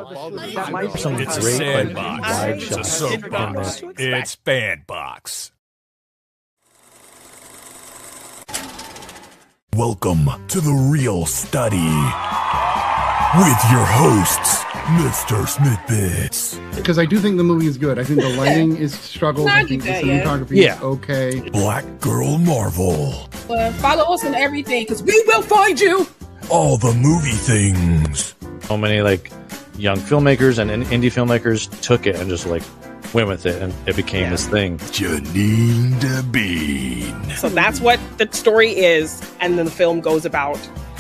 That might be some It's a great, sandbox. wide It's a shots soapbox. in It's Bandbox. Welcome to the Reel Study with your hosts, Mr. Snippets. Because I do think the movie is good. I think the lighting is struggles. I think the cinematography is okay. Black Girl Marvel. Follow us on everything because we will find you. All the movie things. So many young filmmakers and indie filmmakers took it and just went with it, and it became this thing. Janine DeBean. So that's what the story is, and then the film goes about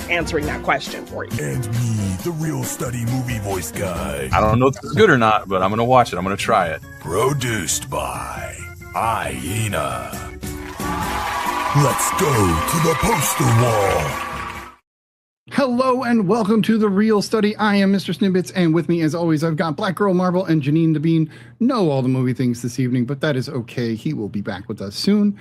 answering that question for you. And me, the Reel Study movie voice guy. I don't know if it's good or not, but I'm going to watch it. I'm going to try it. Produced by Iena. Let's go to the poster wall. Hello and welcome to the Reel Study. I am Mr. Snippets, and with me, as always, I've got Black Girl Marvel and Janine DeBean. Know all the movie things this evening, but that is okay. He will be back with us soon.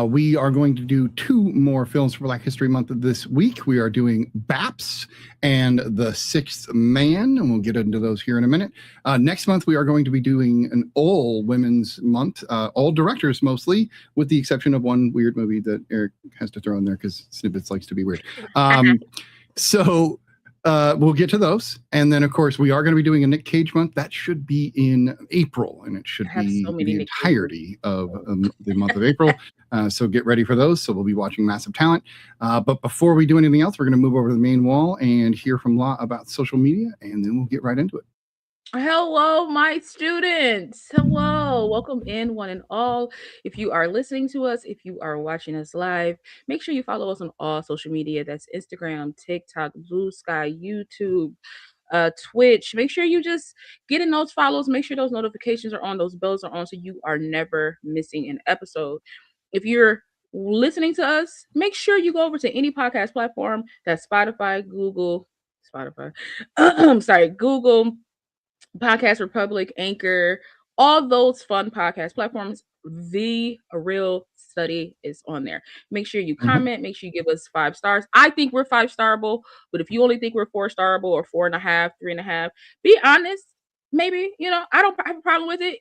We are going to do 2 more films for Black History Month this week. We are doing B.A.P.S and The Sixth Man, and we'll get into those here in a minute. Next month, we are going to be doing an all women's month, all directors mostly, with the exception of one weird movie that Eric has to throw in there because Snippets likes to be weird. So we'll get to those. And then, of course, we are going to be doing a Nick Cage month. That should be in April, and it should be the entirety of the month of April. So get ready for those. So we'll be watching Massive Talent. But before we do anything else, we're going to move over to the main wall and hear from Law about social media, and then we'll get right into it. Hello, my students. Hello. Welcome in, one and all. If you are listening to us, if you are watching us live, make sure you follow us on all social media. That's Instagram, TikTok, Blue Sky, YouTube, Twitch. Make sure you just get in those follows. Make sure those notifications are on, those bells are on, so you are never missing an episode. If you're listening to us, make sure you go over to any podcast platform. That's Spotify, Google, Google, Podcast Republic, Anchor, all those fun podcast platforms. The Reel Study is on there. Make sure you comment. Make sure you give us 5 stars. I think we're 5-starable, but if you only think we're 4-starable or 4.5, 3.5, be honest. Maybe, I don't have a problem with it.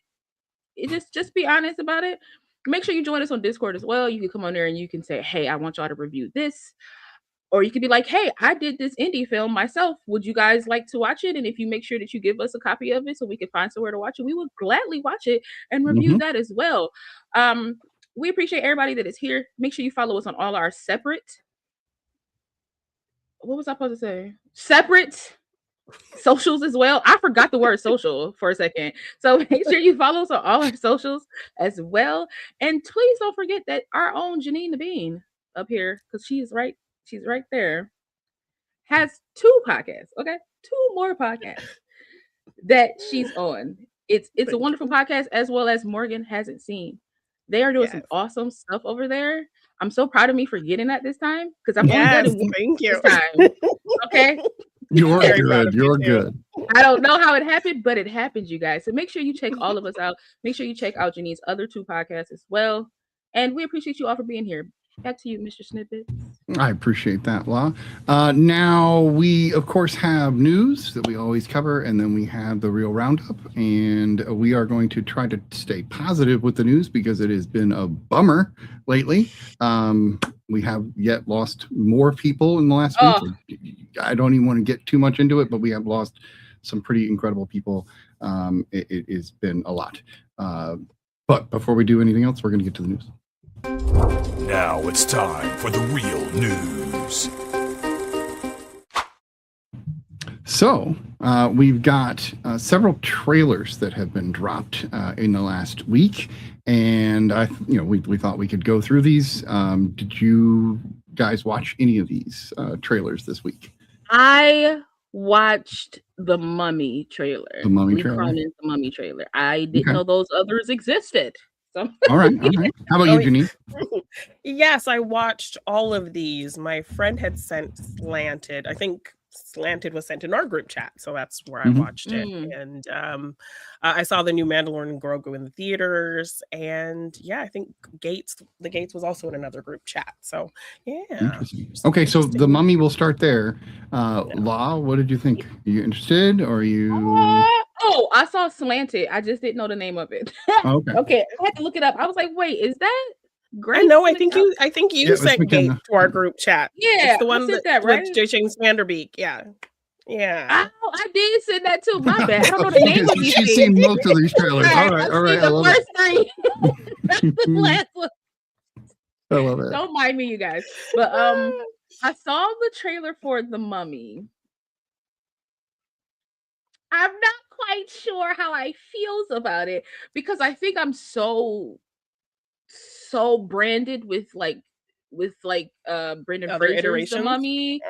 Just be honest about it. Make sure you join us on Discord as well. You can come on there and you can say, hey, I want y'all to review this. Or you could be like, hey, I did this indie film myself. Would you guys like to watch it? And if you make sure that you give us a copy of it so we can find somewhere to watch it, we will gladly watch it and review that as well. We appreciate everybody that is here. Make sure you follow us on all our separate. What was I supposed to say? Separate socials as well. I forgot the word social for a second. So make sure you follow us on all our socials as well. And please don't forget that our own Janine DeBean up here, because she's right there, has 2 podcasts. Okay, 2 more podcasts that she's on. It's a wonderful podcast, as well as Morgan Hasn't Seen. They are doing some awesome stuff over there. I'm so proud of me for getting that this time, because I've only done it once this time. Okay. You're good. You're good. I don't know how it happened, but it happened, you guys. So make sure you check all of us out. Make sure you check out Janine's other 2 podcasts as well. And we appreciate you all for being here. Back to you, Mr. Snippet. I appreciate that, Law. Now, we, of course, have news that we always cover, and then we have the Reel Roundup, and we are going to try to stay positive with the news because it has been a bummer lately. We have yet lost more people in the last week. I don't even want to get too much into it, but we have lost some pretty incredible people. It has been a lot. But before we do anything else, we're going to get to the news. Now it's time for the real news. So we've got several trailers that have been dropped in the last week, and we thought we could go through these. Did you guys watch any of these trailers this week? I watched the Mummy trailer. The Mummy trailer. I didn't know those others existed. So. All right. How about you, Janine? Yes, I watched all of these. My friend had sent Slanted. I think Slanted was sent in our group chat, so that's where I watched it. And I saw the new Mandalorian and Grogu in the theaters, and I think the Gates was also in another group chat. So Interesting. Okay, so The Mummy will start there. Law, what did you think? Are you interested, or are you? I saw Slanted. I just didn't know the name of it. Okay. Okay, I had to look it up. I was like, wait, is that Grace? I know. I think you sent Gate to our group chat. Yeah, it's the one I sent that, right? with James Vanderbeek. Yeah. Oh, I did send that too. My bad. I don't know the name of these She's seen most of these trailers. All right. I love the first three. The last one. I love it. Don't mind me, you guys. But I saw the trailer for The Mummy. I'm not quite sure how I feels about it because I think I'm so branded with Brendan Other Fraser's iterations? The Mummy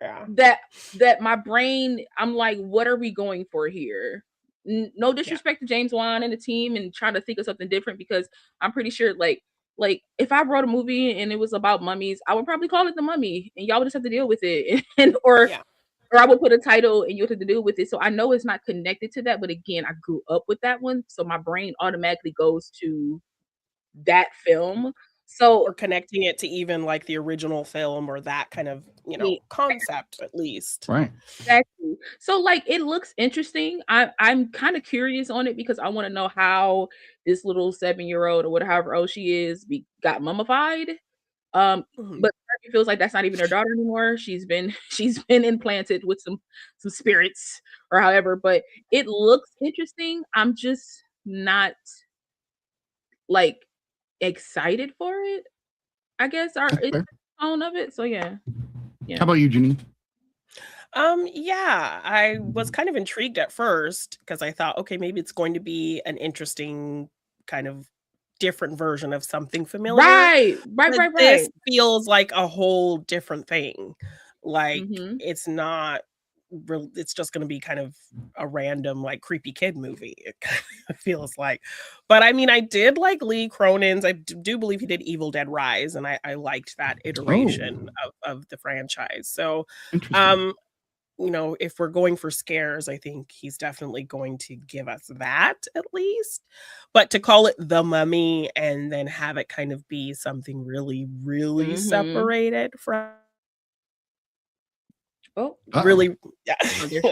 Yeah. that my brain, I'm like, what are we going for here? No disrespect to James Wan and the team and trying to think of something different, because I'm pretty sure like if I wrote a movie and it was about mummies, I would probably call it The Mummy and y'all would just have to deal with it or I would put a title and you have to deal with it. So I know it's not connected to that, but again, I grew up with that one, so my brain automatically goes to that film. So or connecting it to even like the original film or that kind of concept at least. Right. Exactly. So like it looks interesting. I'm kind of curious on it because I want to know how this little 7-year-old or whatever old she is got mummified. But it feels like that's not even her daughter anymore. She's been implanted with some spirits or however, but it looks interesting. I'm just not like excited for it, I guess, it's the tone of it. So yeah. How about you, Janine? I was kind of intrigued at first because I thought, okay, maybe it's going to be an interesting kind of different version of something familiar. Right. This feels like a whole different thing. Like it's not real, it's just going to be kind of a random like creepy kid movie. It kind of feels like, but I mean, I did like Lee Cronin's. I do believe he did Evil Dead Rise, and I liked that iteration of the franchise. So, if we're going for scares, I think he's definitely going to give us that at least. But to call it The Mummy and then have it kind of be something really, really separated from. Really,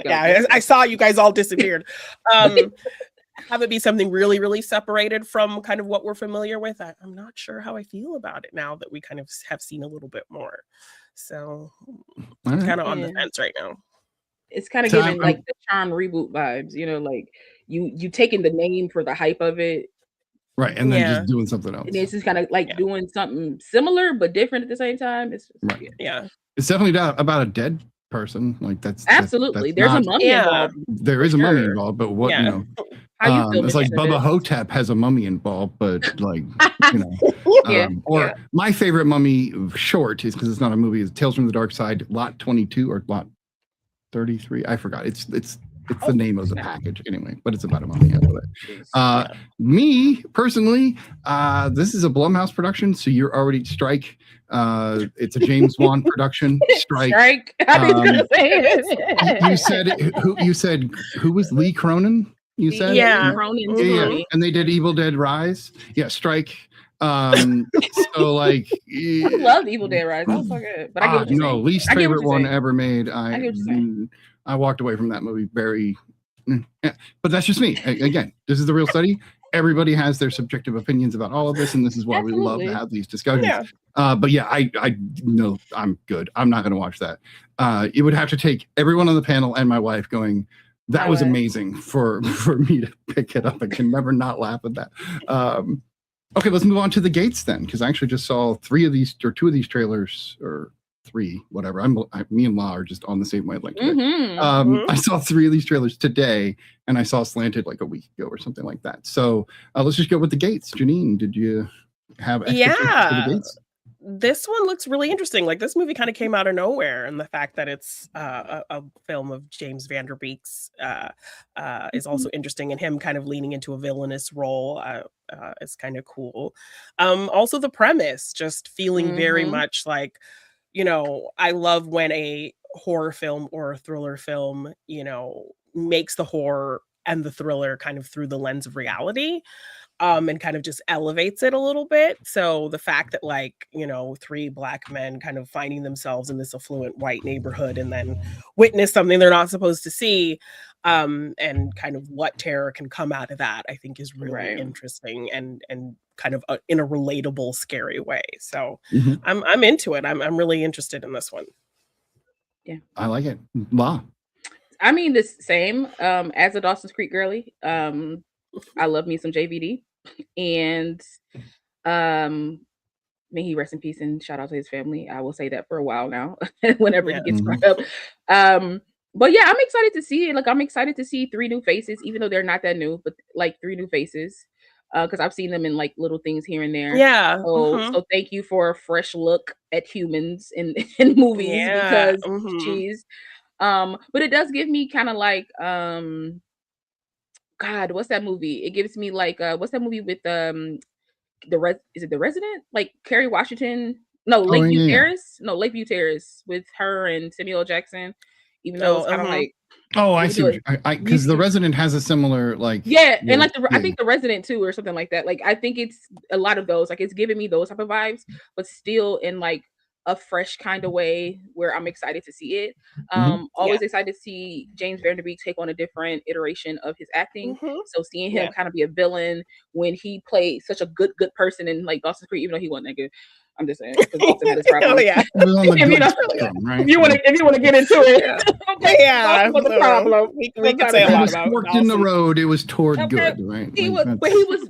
I saw you guys all disappeared. Have it be something really, really separated from kind of what we're familiar with. I'm not sure how I feel about it now that we kind of have seen a little bit more. So I'm kind of on the fence right now. It's kind of giving like the Charm reboot vibes, like you taking the name for the hype of it. Right, and then just doing something else. And it's just kind of like doing something similar but different at the same time. It's just, It's definitely about a dead person. Like that's absolutely there's a mummy involved. There is a mummy involved, but what how you feel it's like Bubba Hotep has a mummy involved, but like my favorite mummy short is, because it's not a movie, is Tales from the Dark Side, Lot 22 or Lot 33. I forgot. It's the name of the package anyway, but it's about a mummy. I love it. Me personally, this is a Blumhouse production, so you're already strike. It's a James Wan production. Strike. You said who was Lee Cronin? You said Cronin. And they did Evil Dead Rise. Yeah, strike. So like I loved Evil Dead Rise. That was so good. But I get what you're saying. Least favorite one ever made. I walked away from that movie very, but that's just me. Again, this is the Real Study. Everybody has their subjective opinions about all of this, and this is why we love to have these discussions. But I know I'm good. I'm not going to watch that. It would have to take everyone on the panel and my wife going, that was amazing for me to pick it up. I can never not laugh at that. Okay, let's move on to the Gates then, because I actually just saw 2 of these trailers, or 3, whatever. Me and La are just on the same wavelength today. I saw 3 of these trailers today, and I saw Slanted like a week ago or something like that. So let's just go with the Gates. Janine, did you have expectations for the Gates? This one looks really interesting. Like, this movie kind of came out of nowhere, and the fact that it's a film of James Vanderbeek's is also interesting, and him kind of leaning into a villainous role is kind of cool. Also, the premise just feeling very much like, I love when a horror film or a thriller film, makes the horror and the thriller kind of through the lens of reality, and kind of just elevates it a little bit. So the fact that, like, 3 Black men kind of finding themselves in this affluent white neighborhood and then witness something they're not supposed to see, and kind of what terror can come out of that, I think is really interesting and kind of in a relatable, scary way. So I'm into it. I'm really interested in this one. Yeah, I like it. Wow. I mean, the same as a Dawson's Creek girly. I love me some JVD, and may he rest in peace and shout out to his family. I will say that for a while now, whenever he gets brought up. But yeah, I'm excited to see it. Like, I'm excited to see 3 new faces, even though they're not that new, but like 3 new faces. Because I've seen them in like little things here and there. Yeah. So thank you for a fresh look at humans in movies, because geez. But it does give me kind of like God, what's that movie? It gives me like what's that movie with is it The Resident? Like Kerry Washington? No, Lakeview Terrace. No, Lakeview Terrace with her and Samuel L. Jackson. Even though it's kind of like I see. Because The Resident has a similar like and like I think The Resident too, or something like that. Like I think it's a lot of those. Like it's giving me those type of vibes, but still in like a fresh kind of way where I'm excited to see it. Always excited to see James Van Der Beek take on a different iteration of his acting. So seeing him kind of be a villain when he played such a good person in like Dawson's Creek, even though he wasn't that good. I'm just saying, because Dawson had his problems. If you want to get into it, was a problem. We can say a lot about it. Forked in the road. It was toward good, right?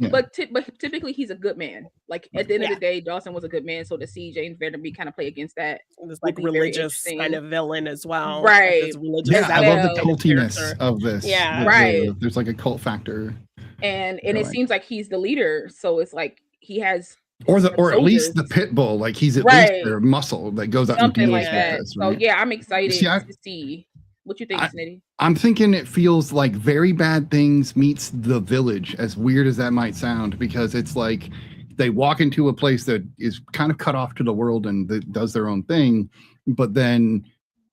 But typically he's a good man. Like at the end of the day, Dawson was a good man. So to see James Van Der Beek kind of play against that, it was like religious kind of villain as well, right? I love the cultiness of this. Yeah, right. There's like a cult factor, and it seems like he's the leader. So it's like he has. Or at least the pit bull, like he's at least their muscle that goes out something and like that. This, right? So yeah, I'm excited to see what you think, Snitty. I'm thinking it feels like Very Bad Things meets The Village, as weird as that might sound, because it's like they walk into a place that is kind of cut off to the world and that does their own thing, but then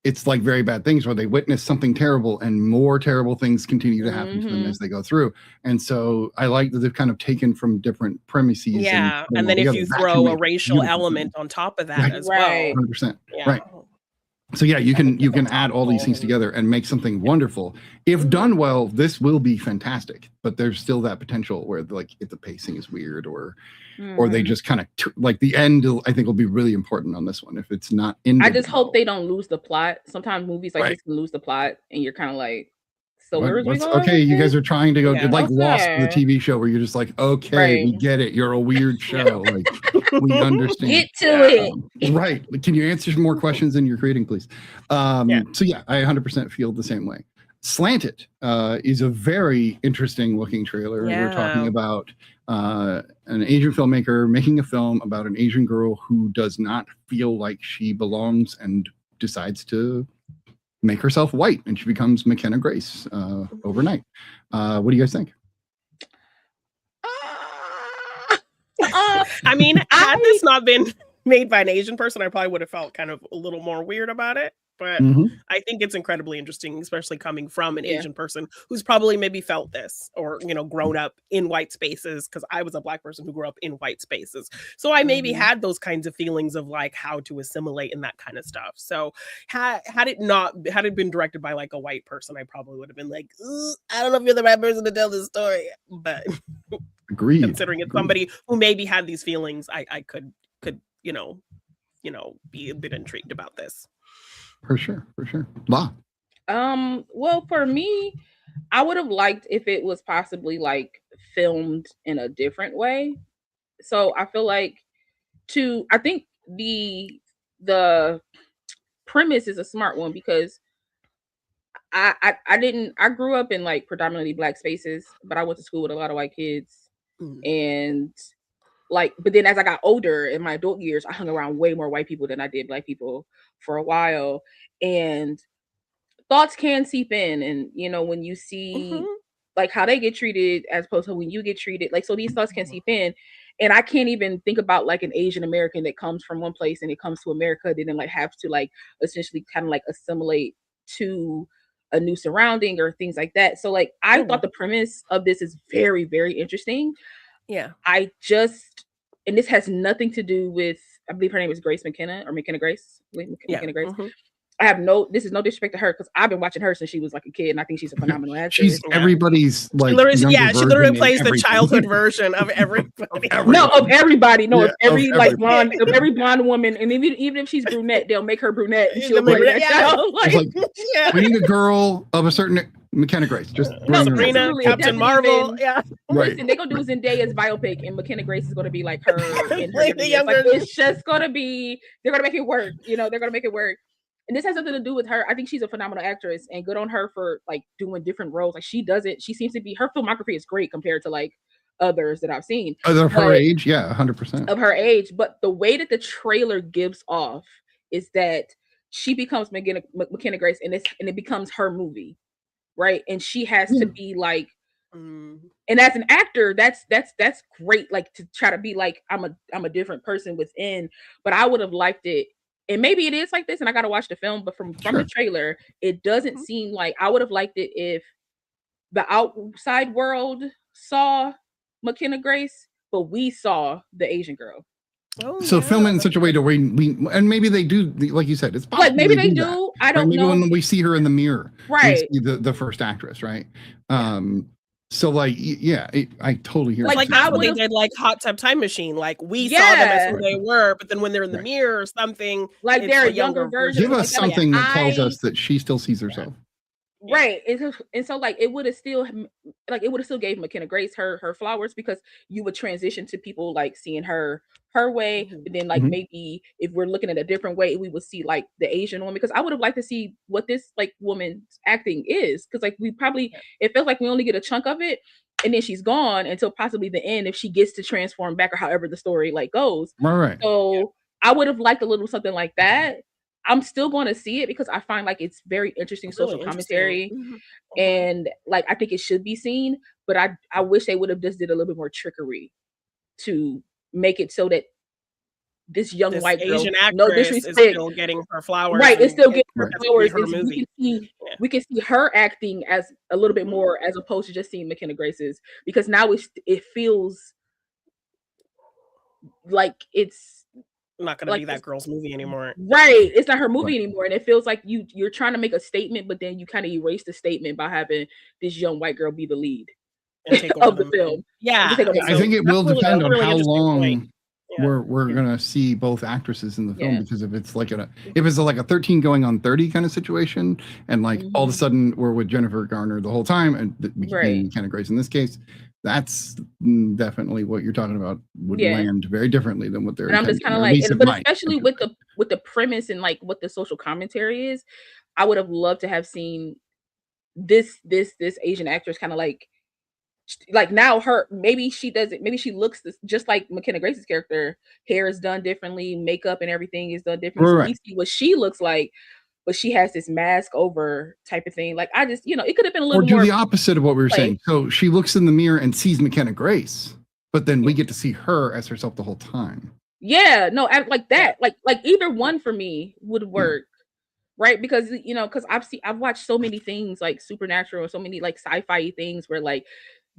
it's like Very Bad Things where they witness something terrible and more terrible things continue to happen to them as they go through. And so I like that they've kind of taken from different premises. Yeah. And then if you throw a racial element on top of that as well. 100%. Yeah. Right. So yeah, you can add all these things together and make something wonderful. If done well, this will be fantastic. But there's still that potential where like if the pacing is weird or they just kind of like the end, I think will be really important on this one. If it's not in, I just hope they don't lose the plot. Sometimes movies like this can lose the plot, and you're kind of like, so where's we going? Okay, you guys are trying to go like Lost, the TV show, where you're just like, okay, we get it. You're a weird show. Like we understand. Get to it. Right. Can you answer some more questions than you're creating, please? So yeah, I 100% feel the same way. Slanted is a very interesting looking trailer. We're talking about an Asian filmmaker making a film about an Asian girl who does not feel like she belongs and decides to make herself white, and she becomes McKenna Grace overnight. What do you guys think? I mean, had this not been made by an Asian person, I probably would have felt kind of a little more weird about it. But I think it's incredibly interesting, especially coming from an Asian person who's probably maybe felt this or, grown up in white spaces, because I was a Black person who grew up in white spaces. So I maybe had those kinds of feelings of like how to assimilate and that kind of stuff. So had it been directed by like a white person, I probably would have been like, I don't know if you're the right person to tell this story. But considering it's somebody who maybe had these feelings, I could be a bit intrigued about this. For sure. Wow. Well, for me, I would have liked if it was possibly like filmed in a different way. So I feel like I think the premise is a smart one, because I grew up in like predominantly Black spaces, but I went to school with a lot of white kids. And like, but then as I got older in my adult years, I hung around way more white people than I did Black people for a while. And thoughts can seep in, and when you see like how they get treated as opposed to when you get treated, like, so these thoughts can seep in. And I can't even think about like an Asian American that comes from one place and it comes to America, then like have to like essentially kind of like assimilate to a new surrounding or things like that. So like I thought the premise of this is very, very interesting. Yeah. And this has nothing to do with, I believe her name is Grace McKenna or McKenna Grace. McKenna Grace. This is no disrespect to her because I've been watching her since she was like a kid, and I think she's a phenomenal actress. She's everybody's like she literally plays the childhood version of everybody. Of everybody. No, of every blonde, of every blonde woman, and even if she's brunette, they'll make her brunette. And she'll play that child. We need a girl of a certain McKenna Grace. Just Sabrina, Captain Marvel. Listen, they're gonna do Zendaya's biopic, and McKenna Grace is gonna be like her. It's just gonna be. They're gonna make it work. They're gonna make it work. And this has nothing to do with her. I think she's a phenomenal actress, and good on her for like doing different roles. Like she seems to be, her filmography is great compared to like others that I've seen. Of her age, 100%. Of her age, but the way that the trailer gives off is that she becomes McKenna Grace, and it becomes her movie, right? And she has to be like, and as an actor, that's great. Like to try to be like I'm a different person within, but I would have liked it. And maybe it is like this, and I got to watch the film, but from the trailer, it doesn't seem like, I would have liked it if the outside world saw McKenna Grace, but we saw the Asian girl. So film it in such a way to where we and maybe they do, like you said, it's possible. Like maybe they do. I don't know. Maybe when we see her in the mirror, right? We see the first actress, right? So like, I totally hear. Like how they did like Hot Tub Time Machine. Like we saw them as who they were, but then when they're in the mirror or something, like they're a younger version. Give us something that tells us that she still sees herself. Right. And so like it would have still gave McKenna Grace her flowers, because you would transition to people like seeing her way, but then like maybe if we're looking at a different way, we would see like the Asian woman, because I would have liked to see what this like woman's acting is, because like it feels like we only get a chunk of it, and then she's gone until possibly the end if she gets to transform back, or however the story like goes. Right. So I would have liked a little something like that. I'm still going to see it because I find like it's very interesting social commentary, and like I think it should be seen, but I wish they would have just did a little bit more trickery to make it so that this white girl, Asian actress, no disrespect, is still getting her flowers. Right, it's still getting her flowers. We can see her acting as a little bit more, as opposed to just seeing McKenna Grace's, because now it feels like it's not going to be that girl's movie anymore. Right. It's not her movie anymore. And it feels like you're trying to make a statement, but then you kind of erase the statement by having this young white girl be the lead of the film. Yeah. I think it will depend on how long we're gonna see both actresses in the film, because if it's like a 13 going on 30 kind of situation, and like all of a sudden we're with Jennifer Garner the whole time, and being McKenna Grace in this case, that's definitely what you're talking about would land very differently than what they're. And I'm just kind of like, but especially with the premise and like what the social commentary is, I would have loved to have seen this Asian actress kind of like now maybe she looks just like McKenna Grace's character. Hair is done differently, makeup and everything is done differently. So we see what she looks like, but she has this mask over type of thing. Like I just, it could have been a little more. Or do the opposite of what we were saying. So she looks in the mirror and sees McKenna Grace, but then we get to see her as herself the whole time. Yeah, no, like that. Like either one for me would work. Right, because because I've watched so many things like Supernatural and so many like sci-fi things where like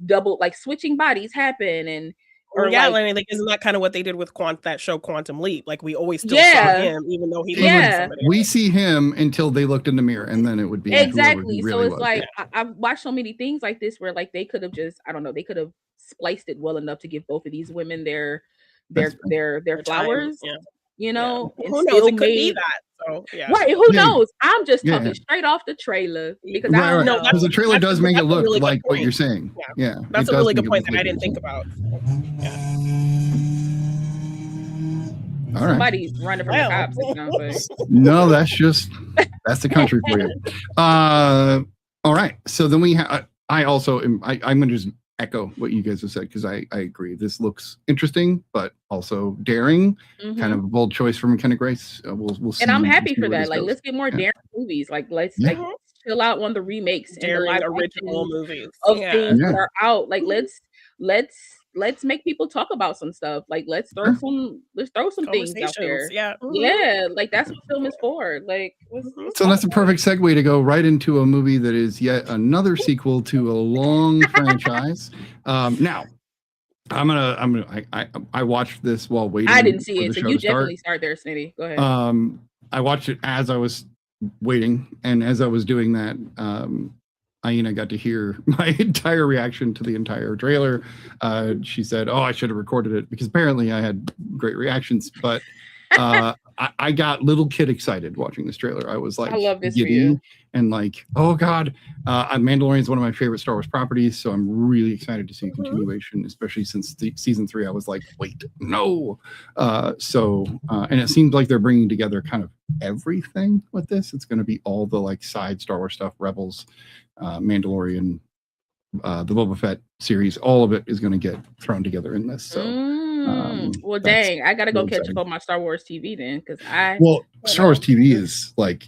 double like switching bodies happen, and isn't that kind of what they did with that show Quantum Leap? Like we always still saw him, even though he looked like somebody else. We see him until they looked in the mirror, and then it would be exactly. So it's like I've watched so many things like this where like they could have just they could have spliced it well enough to give both of these women their flowers. Who knows? It could be that. So, right, who knows? I'm just talking straight off the trailer, because I don't know. Because the trailer does make it look really like what you're saying. Yeah, that's a really good point that I didn't think about. All right. Somebody's running from the cops. No, that's the country for you. All right. So then we have. I'm going to just echo what you guys have said, because I agree. This looks interesting, but also daring. Kind of a bold choice for McKenna Grace. We'll see. And I'm happy for that. Like, let's get more daring movies. Like, let's chill out on the remakes, daring and the original movies of things that are out. Like, let's let's make people talk about some stuff. Like let's throw some things out there. Yeah. Yeah, like that's what film is for. Like so that's a perfect segue to go right into a movie that is yet another sequel to a long franchise. Now I watched this while waiting. I didn't see it, so you definitely start there, Snitty. Go ahead. I watched it as I was waiting, and as I was doing that, Aina got to hear my entire reaction to the entire trailer. She said, "Oh, I should have recorded it," because apparently I had great reactions. But I got little kid excited watching this trailer. I was like, I love this for you. And like, oh God, Mandalorian is one of my favorite Star Wars properties, so I'm really excited to see a continuation, especially since season 3. I was like, wait, no. And it seems like they're bringing together kind of everything with this. It's going to be all the like side Star Wars stuff, Rebels, Mandalorian, the Boba Fett series. All of it is going to get thrown together in this. So. Well, dang, I gotta go catch up on my Star Wars TV then, because Star Wars TV is like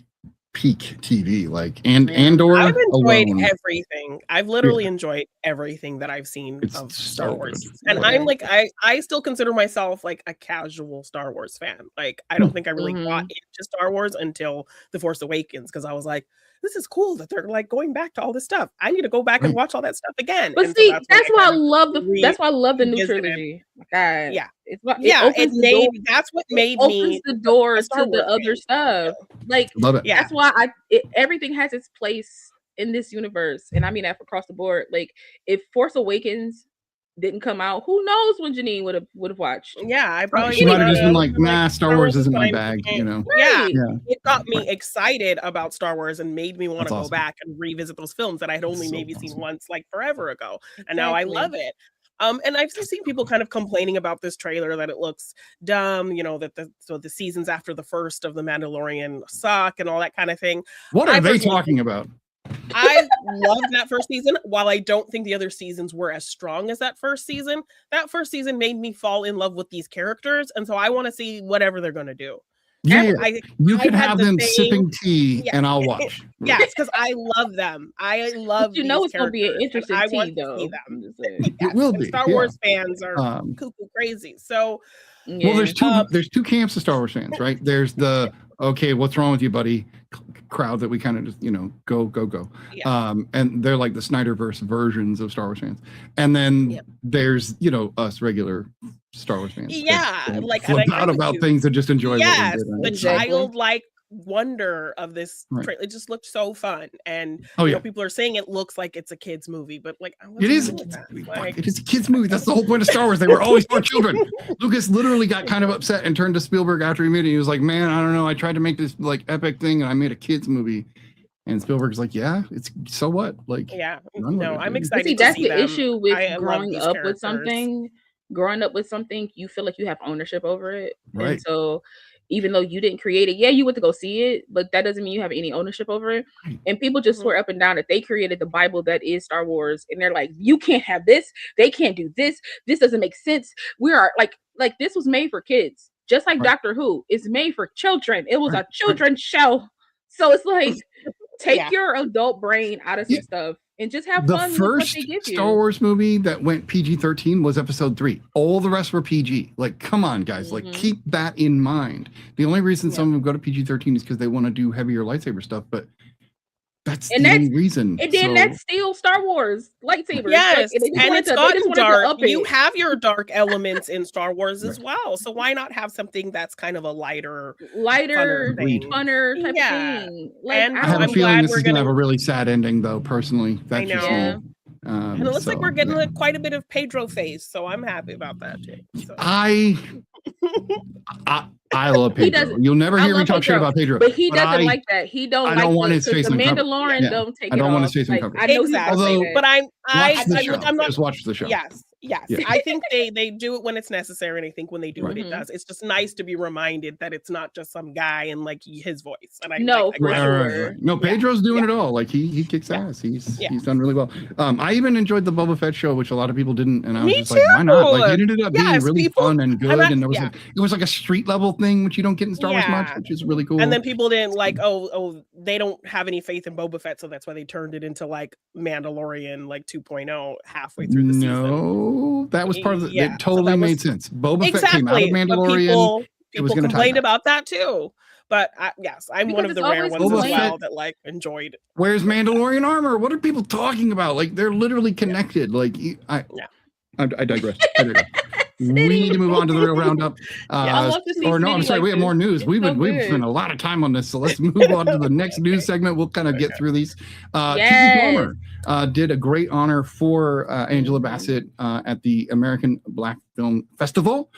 peak TV, like Andor. I've enjoyed alone. everything. I've literally enjoyed everything that I've seen of Star Wars, and Okay. I'm like, I still consider myself like a casual Star Wars fan. Like, I don't think I really got into Star Wars until The Force Awakens, because I was like, this is cool that they're like going back to all this stuff. I need to go back and watch all that stuff again. But and see, so that's why I love the new revisited. trilogy. God, Yeah. it That's what made opens me the doors Star to the Wars other fan. stuff. Like, Love it. Yeah. that's why everything has its place in this universe, and I mean that across the board. Like, if Force Awakens didn't come out, who knows when Janine would have watched? Yeah, I probably She might have just been like, would've nah, Star Wars isn't my fine. bag, you know. Yeah, Yeah. it got me excited about Star Wars and made me want That's to go awesome. back and revisit those films that I'd only So maybe seen awesome. once, like forever ago, and now I Exactly. love it. And I've just seen people kind of complaining about this trailer, that it looks dumb, you know, that the seasons after the first of The Mandalorian suck and all that kind of thing. What are I they personally talking about? I loved that first season. While I don't think the other seasons were as strong as that first season made me fall in love with these characters, and so I want to see whatever they're going to do. Yeah, you I could had have the them same- sipping tea, Yeah. and I'll watch. Yes, because I love them. I love. But you know these it's gonna be an characters, and interesting I tea, want to though. see I'm them. just saying. Yes, will and be, Star yeah. Wars fans are cuckoo crazy. So Well, there's two camps of Star Wars fans, right? There's the okay, what's wrong with you, buddy? Crowd that we kind of just go. Yeah. And they're like the Snyderverse versions of Star Wars fans, and then there's us regular Star Wars fans. Yeah, that like, flip and I out agree with about you. things and just enjoy Yes, what we did. the Exactly. childlike wonder of this Right. it just looked so fun, and Oh, you yeah. know, people are saying it looks like it's a kids movie, but like It is. It is a kids movie. That's the whole point of Star Wars. They were always for children. Lucas literally got kind of upset and turned to Spielberg after he made it. He was like, "Man, I don't know. I tried to make this like epic thing, and I made a kids movie." And Spielberg's like, "Yeah, it's so what? Like, Yeah, run with no, it, I'm dude." excited. See, to that's see the them. issue with I love growing these up with characters. something. Growing up with something, you feel like you have ownership over it, Right. and so even though you didn't create it, you went to go see it, but that doesn't mean you have any ownership over it. Right. And people just swear up and down that they created the Bible that is Star Wars, and they're like, you can't have this, they can't do this, this doesn't make sense. We are like this was made for kids, just like Right. Doctor Who is made for children. It was Right. a children's show, so it's like take Yeah. your adult brain out of some stuff and just have The fun with what first they give you. Star Wars movie that went PG-13 was Episode 3. All the rest were PG. Like, come on, guys. Like, keep that in mind. The only reason some of them go to PG-13 is because they want to do heavier lightsaber stuff, but that's And the that's- only reason. And then So- that's still Star Wars lightsabers. Yes, Like, they just and wanted it's to- they gotten just wanted to dark. up You it. have your dark elements in Star Wars as well, so why not have something that's kind of a lighter lighter, thing? funner type Yeah. of thing. Like, And I have a I'm feeling glad this we're is going to gonna- have a really sad ending, though, personally. That's know. just Yeah. me. And it looks like So, we're getting yeah. quite a bit of Pedro face, so I'm happy about that too. So. I love He Pedro. doesn't- You'll never I hear me love talk shit Pedro, about Pedro. but he doesn't I- like that. He don't I like don't want his because face the uncovered. Mandalorian Yeah. don't take I it don't want off. his face Like, uncovered. I know he's Exactly. gonna say Although- that. But Watch the show. I'm not. Just watch the show. Yes. Yeah. I think they do it when it's necessary, and I think when they do Right. it, it does. It's just nice to be reminded that it's not just some guy and like his voice. And I No, I for like- sure. No, Pedro's doing it all. Like he kicks ass. He's done really well. I even enjoyed the Boba Fett show, which a lot of people didn't, and I was Me just like, why not? Like it ended up being Yes, really people- fun and good, I'm not- and there was yeah. it was like a street level thing, which you don't get in Star Wars much, Yeah. which is really cool. And then people didn't like, they don't have any faith in Boba Fett, so that's why they turned it into like Mandalorian like 2.0 halfway through the season. no, So that was part of the. Yeah, It totally made sense. Boba Fett came out of But Mandalorian. people complained about that too. But yes, I'm one Because of the it's rare always ones as complaint. well that like enjoyed. Where's Mandalorian armor? What are people talking about? Like they're literally connected. Like I digress. We need to move on to the Reel Roundup. I love to see or no, I'm Smitty sorry, like we have this. more news. It's We've so we've good. spent a lot of time on this, so let's move on to the next news segment. We'll kind of get through these. Kiki Palmer did a great honor for Angela Bassett at the American Black Film Festival,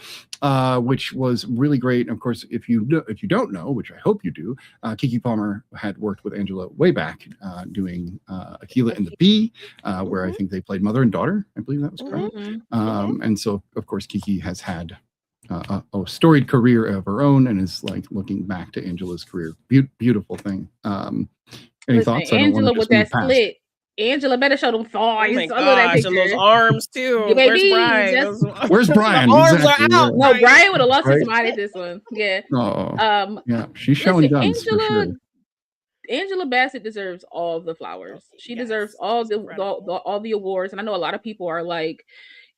which was really great. Of course, if you don't know, which I hope you do, Kiki Palmer had worked with Angela way back doing Akilah and the Bee, where I think they played mother and daughter. I believe that was correct. And so, of course, Kiki has had a storied career of her own and is like looking back to Angela's career. Beautiful thing. Any thoughts? Angela with that split. Angela better show them thighs. Oh my gosh, and those arms too. Yeah, Where's baby, Brian? Where's Brian? The arms Exactly, are out. No, Brian would have lost his Right? mind at this one. Yeah. Oh, yeah, she's showing guns for sure. Angela Bassett deserves all the flowers. She deserves all the awards. And I know a lot of people are like,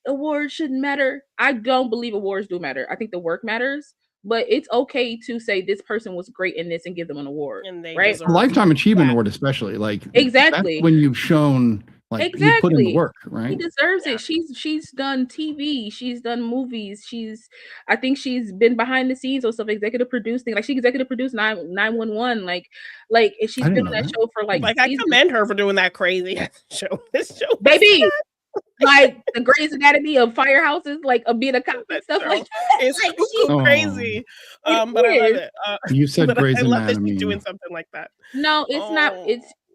awards shouldn't matter. I don't believe awards do matter. I think the work matters. But it's okay to say this person was great in this and give them an award, right? A Lifetime Achievement Award, especially, like exactly that's when you've shown like you put in the work, right? She deserves it. She's done TV, she's done movies, I think she's been behind the scenes or stuff, executive producing. Like she executive produced 911, like and she's been on that show for like I commend her for doing that crazy show. This show, baby. Like the Grey's Anatomy of firehouses, like of being a cop and stuff like that. It's like, crazy. But I love it. You said Grey's Anatomy. I love that she's doing something like that. No, it's not.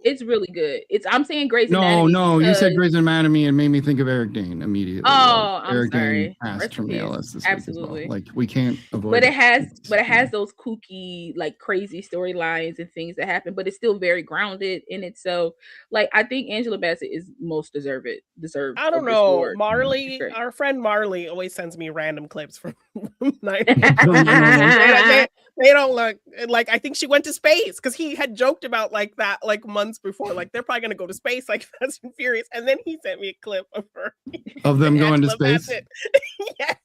It's really good. I'm saying Grey's Anatomy. No, you said Grey's Anatomy and made me think of Eric Dane immediately. Oh, like, Eric sorry. Dane passed from ALS this Absolutely. week as well. Like we can't avoid. But it has those kooky, like crazy storylines and things that happen. But it's still very grounded in it. So, like, I think Angela Bassett is most deserved. I don't know. Marley, our friend Marley, always sends me random clips from they don't look like. I think she went to space because he had joked about like that like months before. Like they're probably gonna go to space like Fast and Furious, and then he sent me a clip of her of them going to space. Yes.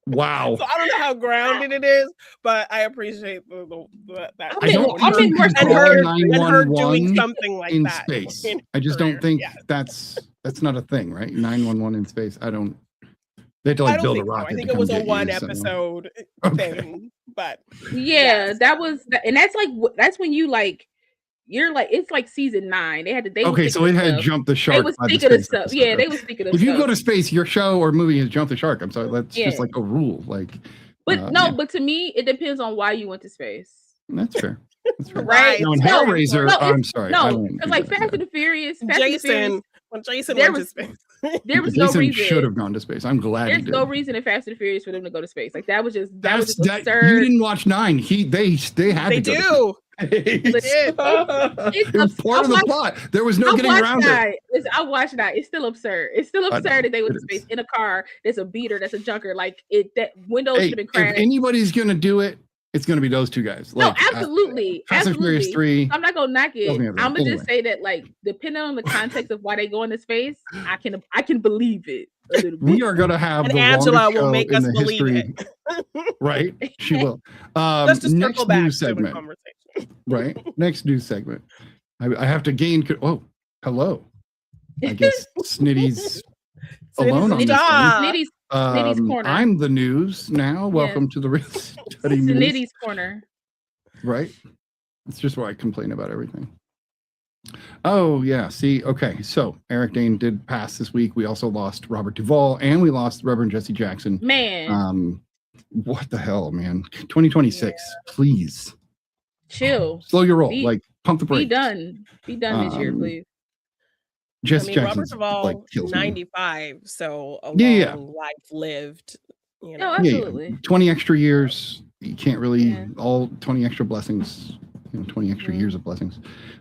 Wow. So I don't know how grounded it is, but I appreciate that. I don't think her doing something like in that space. I just don't think that's not a thing, right? 911 in space. I don't. They had to like build a rocket. I think it was a one episode thing, but that was, and that's when you like. You're like, it's like season 9. They had to. So it had jumped the shark. They was thinking of stuff. Yeah, they was thinking of stuff. If you go to space, your show or movie has jumped the shark. I'm sorry, that's just like a rule. Like, but but to me, it depends on why you went to space. That's fair. That's fair. Right? No, in Hellraiser, I'm sorry. No, because like Fast and the Furious, when Jason went to space. There was no reason. Should have gone to space. I'm glad he did. There's no reason in Fast and Furious for them to go to space. Like that was just absurd. You didn't watch 9. They had to go. It was part of the plot. There was no getting around it. I watched that. It's still absurd. It's still absurd that they went to space in a car. There's a beater. That's a junker. Like that windows should have been crashed. If anybody's gonna do it, it's going to be those two guys. Like, no, absolutely. Fast and Furious 3. I'm not going to knock it. I'm going to just say that, like, depending on the context of why they go into space, I can believe it a little bit. We are going to have and Angela will make us believe it. Right? She will. Let's just circle back to the conversation. Right? Next news segment. I have to gain... Oh, hello. I guess Snitty's alone on this one. Snitty's Corner. I'm the news now. Welcome to the Real Study News. Snitty's Corner. Right? It's just where I complain about everything. Oh, yeah. See, okay. So Eric Dane did pass this week. We also lost Robert Duvall and we lost Reverend Jesse Jackson. Man. What the hell, man? 2026. Please. Chill. Slow your roll. Like, pump the brakes. Be done this year, please. Jesse Robert Duvall, 95, so a long life lived. You know, absolutely. 20 extra years. You can't really all 20 extra blessings. 20 extra years of blessings.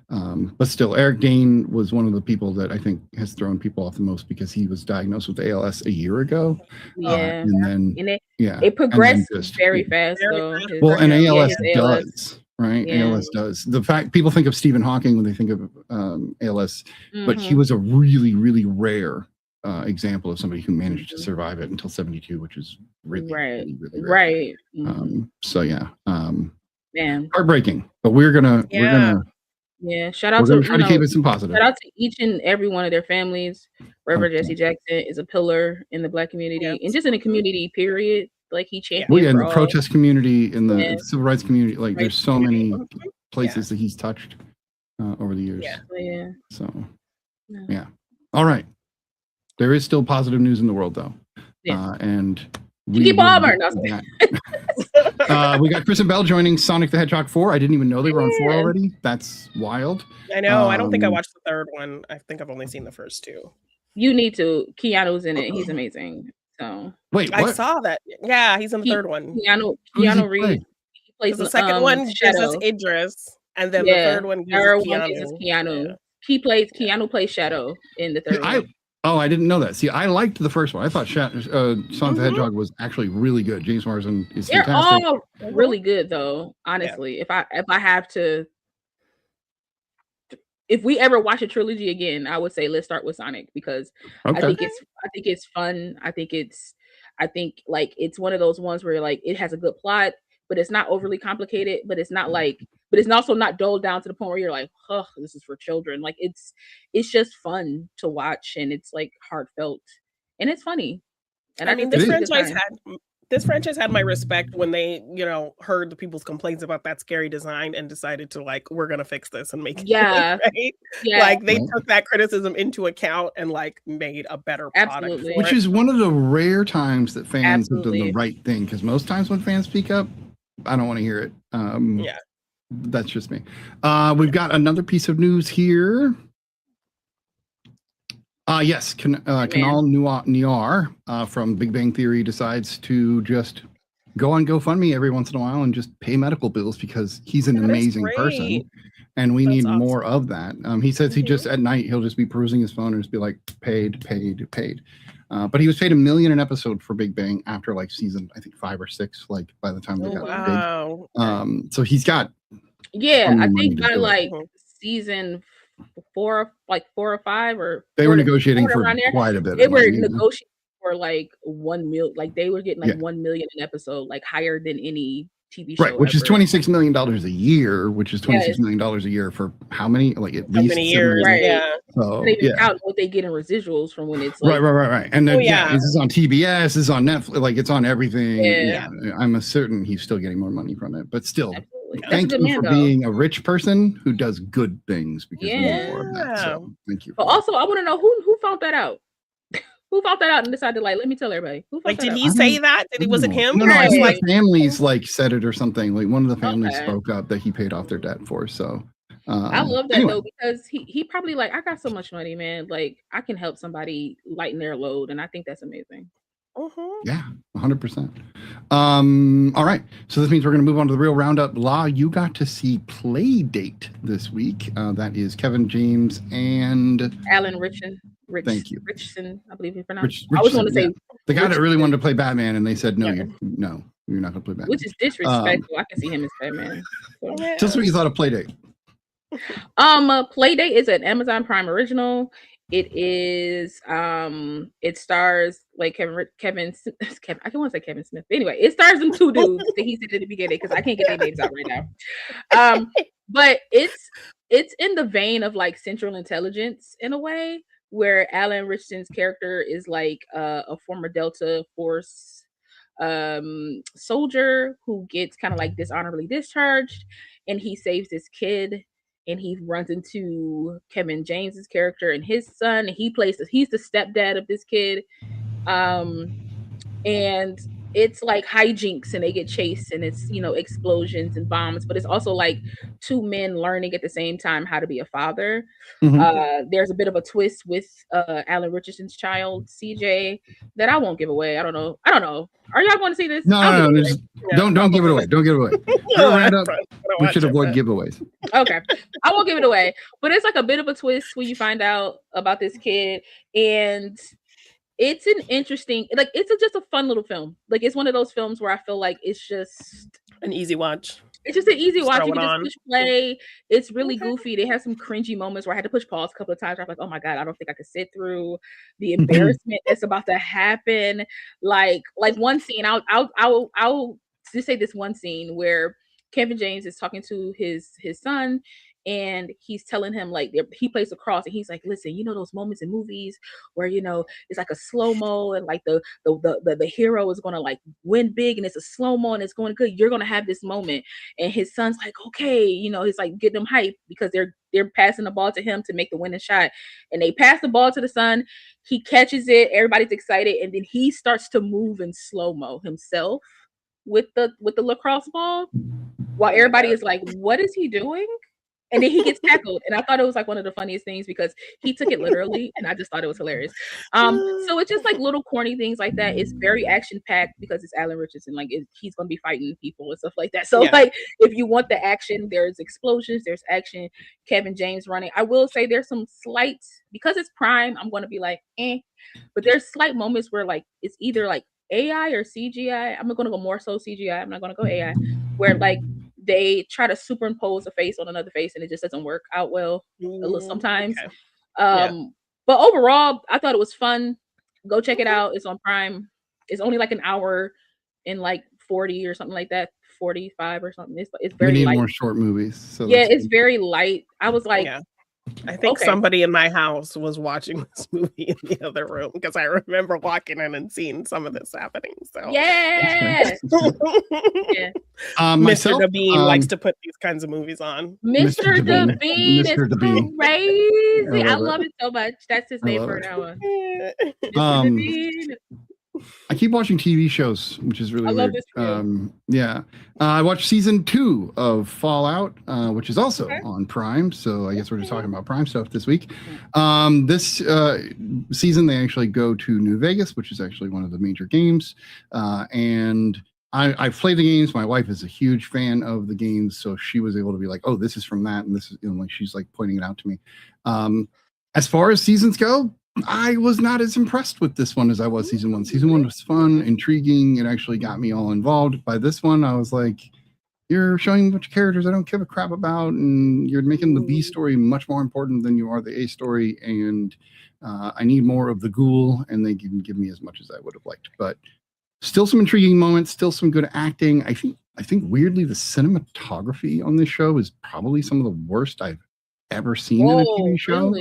But still, Eric Dane was one of the people that I think has thrown people off the most because he was diagnosed with ALS a year ago. Yeah, and then it progressed very fast. Though. Well, and ALS does. Right, ALS does. The fact people think of Stephen Hawking when they think of ALS, but he was a really, really rare example of somebody who managed to survive it until 72, which is really, right, really, really rare. right. So yeah, Man, heartbreaking, but we're gonna shout out try to to keep it some positive. shout out to each and every one of their families. Reverend Jesse Jackson is a pillar in the Black community and just in the community, period. Like he championed in for the all. protest community, in the civil rights community, like there's so many places that he's touched over the years. So yeah. All right. There is still positive news in the world, though. And Kiki Palmer. We got Kristen Bell joining Sonic the Hedgehog 4. I didn't even know they were on 4 already. That's wild. I know. I don't think I watched the third one. I think I've only seen the first 2. You need to. Keanu's in it. He's amazing. So wait, what? I saw that. Yeah, he's in the third one. Keanu Reeves. He plays the second one. Shadow. Is Idris, and then the third one is Keanu. Keanu. Keanu plays Shadow in the third one. I didn't know that. See, I liked the first one. I thought Sonic the Hedgehog was actually really good. James Marsden is fantastic. They're all really good, though. Honestly, if I have to, if we ever watch a trilogy again, I would say let's start with Sonic because I think it's fun. I think like it's one of those ones where like it has a good plot, but it's not overly complicated. But it's also not dulled down to the point where you're like, oh, this is for children. Like it's just fun to watch, and it's like heartfelt, and it's funny. And I mean, this franchise had my respect when they, heard the people's complaints about that scary design and decided to like, we're gonna fix this and make it right. Yeah, like they took that criticism into account and like made a better product. Which is one of the rare times that fans have done the right thing, because most times when fans speak up, I don't want to hear it. That's just me. We've got another piece of news here. Yes, Kanal Noir from Big Bang Theory decides to just go on GoFundMe every once in a while and just pay medical bills because he's an amazing person, and we need more of that. He says he just at night he'll just be perusing his phone and just be like paid. But he was paid $1 million an episode for Big Bang after like season, I think 5 or 6, like by the time they got big. So he's got I think by like season 4 or 5, or they were negotiating for quite a bit. They were negotiating for like 1 million, like they were getting like 1 million an episode, like higher than any TV show, which is $26 million a year, which is $26 million a year for how many? Like at least many years, So they even count what they get in residuals from when it's like, right. And then this is on TBS, this is on Netflix, like it's on everything. I'm certain he's still getting more money from it, but still. Absolutely. Thank you for being a rich person who does good things, because we need more of that. So thank you. But also, I want to know who found that out. Who found that out and decided, like, let me tell everybody? Who found did he say that? Was it him? No, I think the families like said it or something. Like one of the families spoke up that he paid off their debt for. So I love that though, because he probably like, I got so much money, man. Like I can help somebody lighten their load, and I think that's amazing. Yeah, 100%. All right, so this means we're going to move on to the Reel Roundup. La, you got to see Play Date this week. That is Kevin James and Alan Richardson. Thank you, Richardson. I believe he's pronounced. I was going to say the guy that really wanted to play Batman, and they said no, you're not going to play Batman, which is disrespectful. I can see him as Batman. So. Tell us what you thought of Play Date. Play Date is an Amazon Prime original. It is it stars like Kevin I don't want to say Kevin Smith, but anyway, it stars them 2 dudes that he said at the beginning, because I can't get their names out right now. But it's in the vein of like Central Intelligence in a way, where Alan Richardson's character is like a former Delta Force soldier who gets kind of like dishonorably discharged, and he saves this kid. And he runs into Kevin James's character and his son. And he's the stepdad of this kid. And it's like hijinks, and they get chased, and it's, explosions and bombs, but it's also like 2 men learning at the same time how to be a father. There's a bit of a twist with Alan Richardson's child, CJ, that I won't give away. I don't know. Are y'all going to see this? No, don't give it away. Don't give it away. We should avoid giveaways. Okay, I won't give it away, but it's like a bit of a twist when you find out about this kid, and it's an interesting, it's just a fun little film. Like it's one of those films where I feel like it's just an easy watch. It's just an easy watch. throw You it can just on. push play. It's really Okay. goofy. They have some cringy moments where I had to push pause a couple of times. I'm like, oh my God, I don't think I could sit through the embarrassment that's about to happen. Like one scene, I'll just say this one scene where Kevin James is talking to his son, and he's telling him, like, he plays lacrosse, and he's like, listen, you know those moments in movies where, you know, it's like a slow-mo, and like the hero is gonna like win big, and it's a slow-mo and it's going good. You're gonna have this moment. And his son's like, okay, you know, he's like getting him hype because they're passing the ball to him to make the winning shot. And they pass the ball to the son. He catches it, everybody's excited, and then he starts to move in slow-mo himself with the lacrosse ball, while everybody is like, what is he doing? And then he gets tackled. And I thought it was like one of the funniest things because he took it literally, and I just thought it was hilarious. So it's just like little corny things like that. It's very action packed because it's Alan Richardson. Like he's gonna be fighting people and stuff like that. So like if you want the action, there's explosions, there's action. Kevin James running. I will say there's some slight, because it's Prime, I'm gonna be like, but there's slight moments where like it's either like AI or CGI. I'm gonna go more so CGI. I'm not gonna go AI, where like they try to superimpose a face on another face and it just doesn't work out well sometimes. Okay. But overall, I thought it was fun. Go check it out. It's on Prime. It's only like an hour in like 40 or something like that, 45 or something. It's very we need light. more short movies. So yeah, it's very light. I was like, I think somebody in my house was watching this movie in the other room because I remember walking in and seeing some of this happening. So yeah. Mr. Devine likes to put these kinds of movies on. Mr. Devine is crazy. I love it so much. That's his name for an hour. Mr. Devine. I keep watching TV shows, which is really weird. I watched season 2 of Fallout, which is also on Prime. So I guess we're just talking about Prime stuff this week. This season, they actually go to New Vegas, which is actually one of the major games. And I've played the games. My wife is a huge fan of the games, so she was able to be like, "Oh, this is from that," and this is, you know, like she's like pointing it out to me. As far as seasons go, I was not as impressed with this one as I was season 1. Season 1 was fun, intriguing. It actually got me all involved. By this one, I was like, you're showing a bunch of characters I don't give a crap about, and you're making the B story much more important than you are the A story, and I need more of the ghoul, and they didn't give me as much as I would have liked. But still some intriguing moments, still some good acting. I think weirdly, the cinematography on this show is probably some of the worst I've ever seen in a TV show,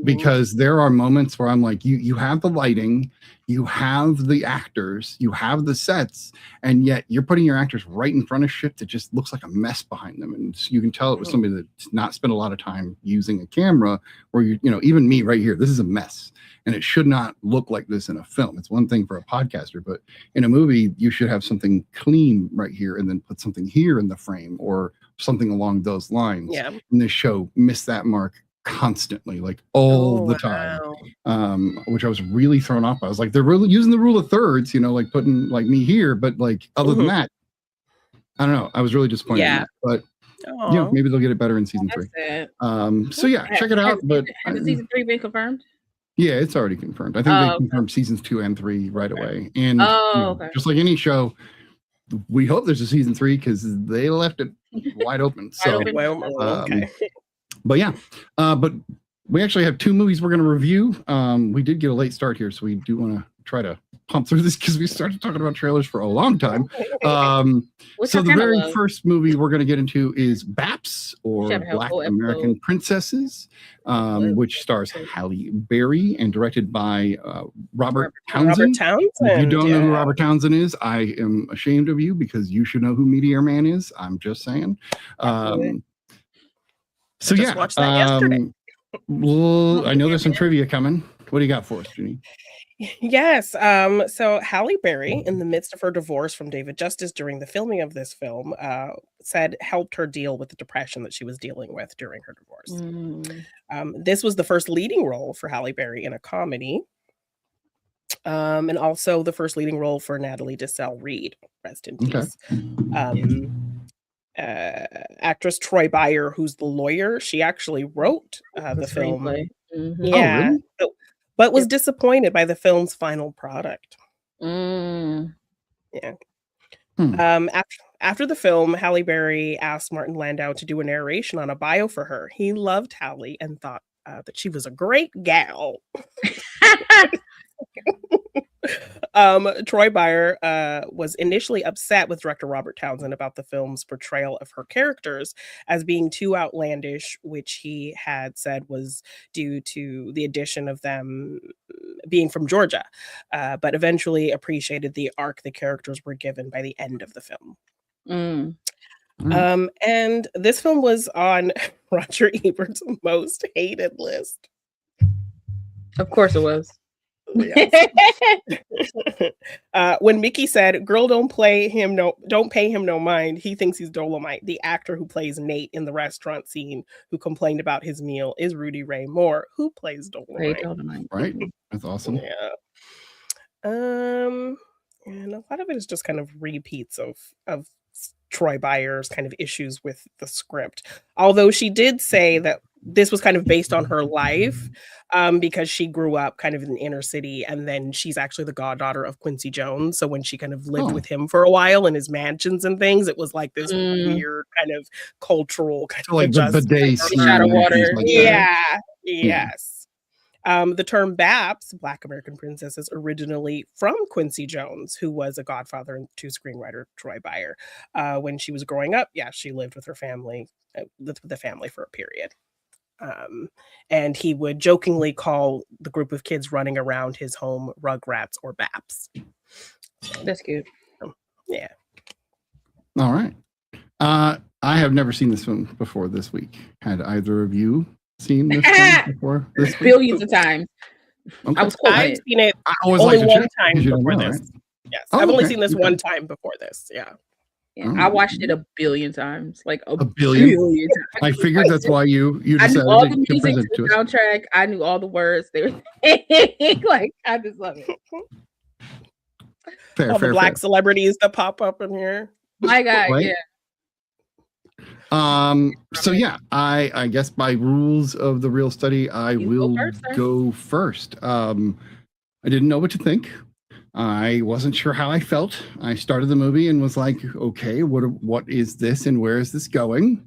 because there are moments where I'm like, you have the lighting, you have the actors, you have the sets, and yet you're putting your actors right in front of shit that just looks like a mess behind them, and you can tell it was somebody that's not spent a lot of time using a camera, where you know, even me right here, this is a mess, and it should not look like this in a film. It's one thing for a podcaster, but in a movie you should have something clean right here and then put something here in the frame or something along those lines. Yeah. And this show missed that mark constantly, like all the time. Which I was really thrown off by. I was like, they're really using the rule of thirds, you know, like putting like me here, but like other than that, I don't know. I was really disappointed. Yeah. But you know, maybe they'll get it better in season 3. So yeah, check it out. But has season 3 been confirmed? Yeah, it's already confirmed. I think they confirmed seasons 2 and 3 right away. And you know, just like any show, we hope there's a season 3 because they left it wide open. So, but yeah, but we actually have 2 movies we're going to review. We did get a late start here, so we do want to try to pump through this because we started talking about trailers for a long time. So the very first movie we're going to get into is B.A.P.S, or Black American Princesses, which stars Halle Berry and directed by Robert Townsend. If you don't know who Robert Townsend is, I am ashamed of you because you should know who Meteor Man is. I'm just saying. So just watched that yesterday. Well, I know there's some trivia coming. What do you got for us, Jenny? Yes. So Halle Berry, in the midst of her divorce from David Justice during the filming of this film, said helped her deal with the depression that she was dealing with during her divorce. This was the first leading role for Halle Berry in a comedy. And also the first leading role for Natalie Desselle-Reid. Rest in peace. Actress Troy Byer, who's the lawyer, she actually wrote the film. Yeah. Oh, really? But was disappointed by the film's final product. Yeah. After the film, Halle Berry asked Martin Landau to do a narration on a bio for her. He loved Halle and thought that she was a great gal. Troy Beyer was initially upset with director Robert Townsend about the film's portrayal of her characters as being too outlandish, which he had said was due to the addition of them being from Georgia, but eventually appreciated the arc the characters were given by the end of the film. And this film was on Roger Ebert's most hated list. Of course it was. Yes. When Mickey said, "Girl, don't pay him no mind. He thinks he's Dolomite." The actor who plays Nate in the restaurant scene, who complained about his meal, is Rudy Ray Moore, who plays Dolomite. Right, that's awesome. Yeah. And a lot of it is just kind of repeats of Troy Beyer's kind of issues with the script. Although she did say that this was kind of based on her life, because she grew up kind of in the inner city, and then she's actually the goddaughter of Quincy Jones. So when she kind of lived with him for a while in his mansions and things, it was like this weird kind of cultural kind of like the bidet scene out of water. Like Yes. The term B.A.P.S, Black American Princesses, originally from Quincy Jones, who was a godfather to screenwriter Troy Beyer. When she was growing up, she lived with her family, lived with the family for a period. And he would jokingly call the group of kids running around his home Rugrats or B.A.P.S. That's cute. Yeah. All right. I have never seen this one before this week. Had either of you seen this one before this week? Billions of times. Okay. I was quoting I've it. seen it I always only like to one check, time 'cause you don't before know, this. right? Yes. Oh, I've only okay, seen this okay. one time before this. Yeah. Yeah, I watched it a billion times. Like a billion? billion times. I figured that's why you I decided knew all the to music present to to the us. soundtrack. I knew all the words they were saying. Like, I just love it. Fair, All fair, the black fair. celebrities that pop up in here. My God, Right? yeah. So yeah, I guess by rules of the real study, I You will go first, sir. go first. I didn't know what to think. I wasn't sure how I felt. I started the movie and was like, okay, what is this and where is this going?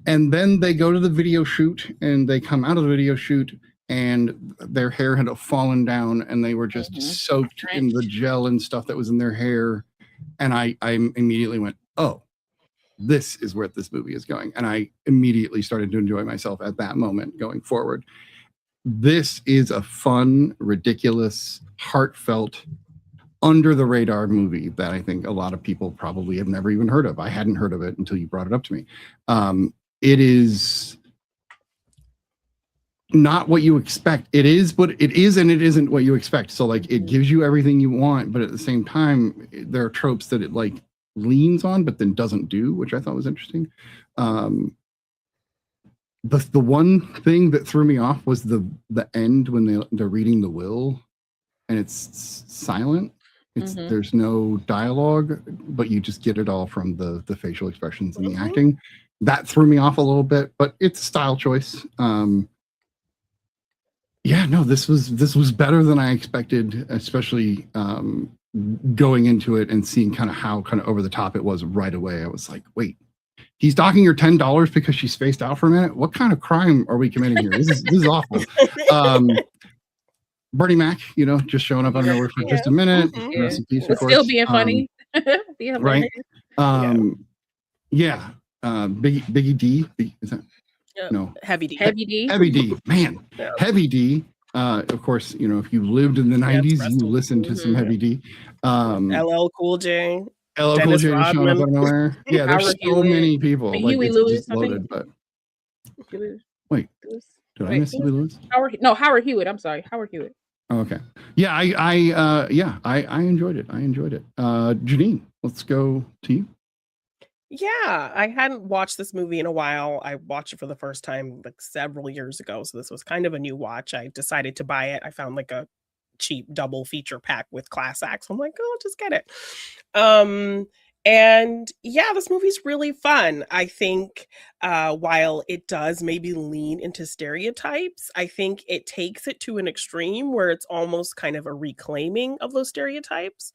And then they go to the video shoot and they come out of the video shoot and their hair had fallen down and they were just soaked in the gel and stuff that was in their hair. And I immediately went, oh, this is where this movie is going. And I immediately started to enjoy myself at that moment going forward. This is a fun, ridiculous, heartfelt, under the radar movie that I think a lot of people probably have never even heard of. I hadn't heard of it until you brought it up to me. It is not what you expect. It is, but it is and it isn't what you expect. So like it gives you everything you want, but at the same time, there are tropes that it like leans on, but then doesn't do, which I thought was interesting. The one thing that threw me off was the end when they're reading the will and it's silent. There's no dialogue, but you just get it all from the facial expressions and the acting. That threw me off a little bit, but it's a style choice. Yeah, no, this was better than I expected, especially going into it and seeing kind of how kind of over the top it was right away. I was like, wait, he's docking her $10 because she's spaced out for a minute? What kind of crime are we committing here? This is awful. Bernie Mac, just showing up out of nowhere for just a minute. Rest in peace, of course. Still being funny. Right? Yeah. Biggie D. Is that? No. Heavy D. Heavy D. Heavy D. Man. Yeah. Heavy D. Of course, if you lived in the 90s, you listened to some Heavy D. LL Cool J. LL Cool J just showing up out of nowhere. Yeah, there's Howard so Hewitt. many people. Like, Huey it's Lewis, just loaded, but wait. Did I Wait, miss Huey Lewis? Howard Hewitt. I'm sorry, Howard Hewitt. Oh, okay. Yeah, I enjoyed it. Janine, let's go to you. Yeah, I hadn't watched this movie in a while. I watched it for the first time like several years ago, so this was kind of a new watch. I decided to buy it. I found like a cheap double feature pack with class acts. I'm like, oh, I'll just get it. And yeah, this movie's really fun. I think while it does maybe lean into stereotypes, I think it takes it to an extreme where it's almost kind of a reclaiming of those stereotypes,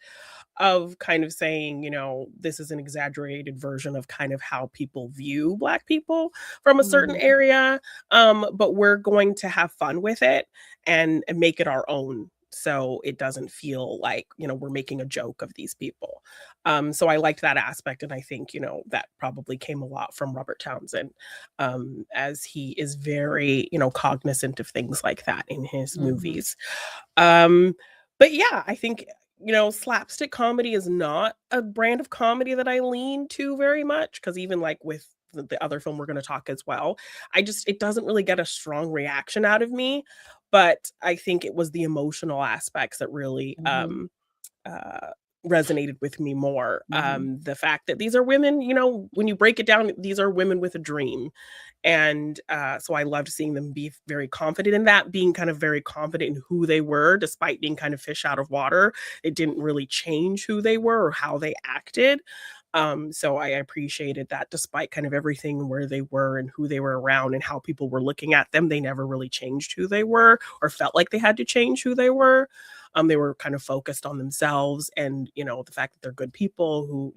of kind of saying, this is an exaggerated version of kind of how people view Black people from a certain area. But we're going to have fun with it and make it our own. So it doesn't feel like, we're making a joke of these people. So I liked that aspect. And I think, that probably came a lot from Robert Townsend, as he is very, cognizant of things like that in his movies. But yeah, I think, slapstick comedy is not a brand of comedy that I lean to very much, because even like with the other film we're going to talk as well, it doesn't really get a strong reaction out of me. But I think it was the emotional aspects that really resonated with me more. The fact that these are women, when you break it down, these are women with a dream. And so I loved seeing them be very confident in that, being kind of very confident in who they were, despite being kind of fish out of water. It didn't really change who they were or how they acted. So I appreciated that despite kind of everything where they were and who they were around and how people were looking at them, they never really changed who they were or felt like they had to change who they were. They were kind of focused on themselves and, the fact that they're good people who,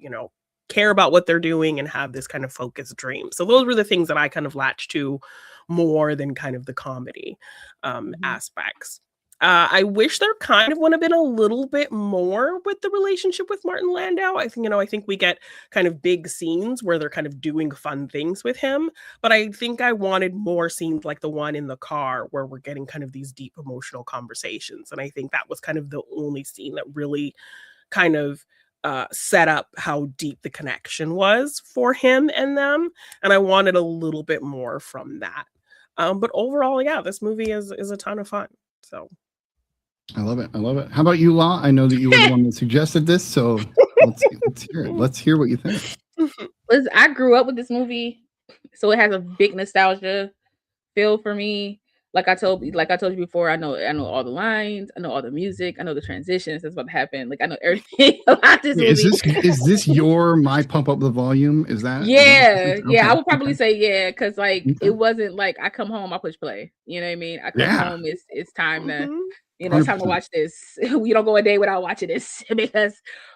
care about what they're doing and have this kind of focused dream. So those were the things that I kind of latched to more than kind of the comedy aspects. I wish there kind of would have been a little bit more with the relationship with Martin Landau. I think we get kind of big scenes where they're kind of doing fun things with him, but I think I wanted more scenes like the one in the car where we're getting kind of these deep emotional conversations. And I think that was kind of the only scene that really kind of set up how deep the connection was for him and them. And I wanted a little bit more from that. But overall, yeah, this movie is a ton of fun. So I love it. How about you, Law? I know that you were the one that suggested this, so let's hear it. Let's hear what you think. Listen, I grew up with this movie, so it has a big nostalgia feel for me. Like I told you before, I know all the lines, I know all the music, I know the transitions that's about to happen. Like I know everything about this movie. Is this your My Pump Up the Volume? Is that? Yeah, okay. I would probably say yeah, because like it wasn't like I come home, I push play. You know what I mean? I come home, it's time to it's time to watch this. We don't go a day without watching this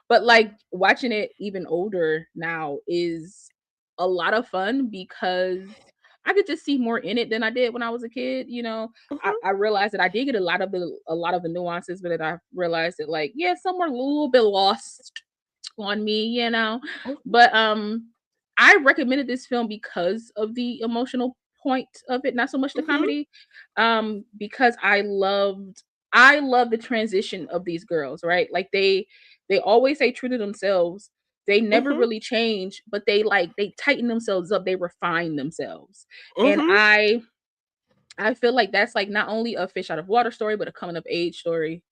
but like watching it even older now is a lot of fun because I could just see more in it than I did when I was a kid. I realized that I did get a lot of the nuances, but then I realized that like, yeah, some were a little bit lost on me, but I recommended this film because of the emotional point of it, not so much the comedy, because I love the transition of these girls, right? Like they always stay true to themselves. They never really change, but they tighten themselves up, they refine themselves. And I feel like that's like not only a fish out of water story, but a coming of age story,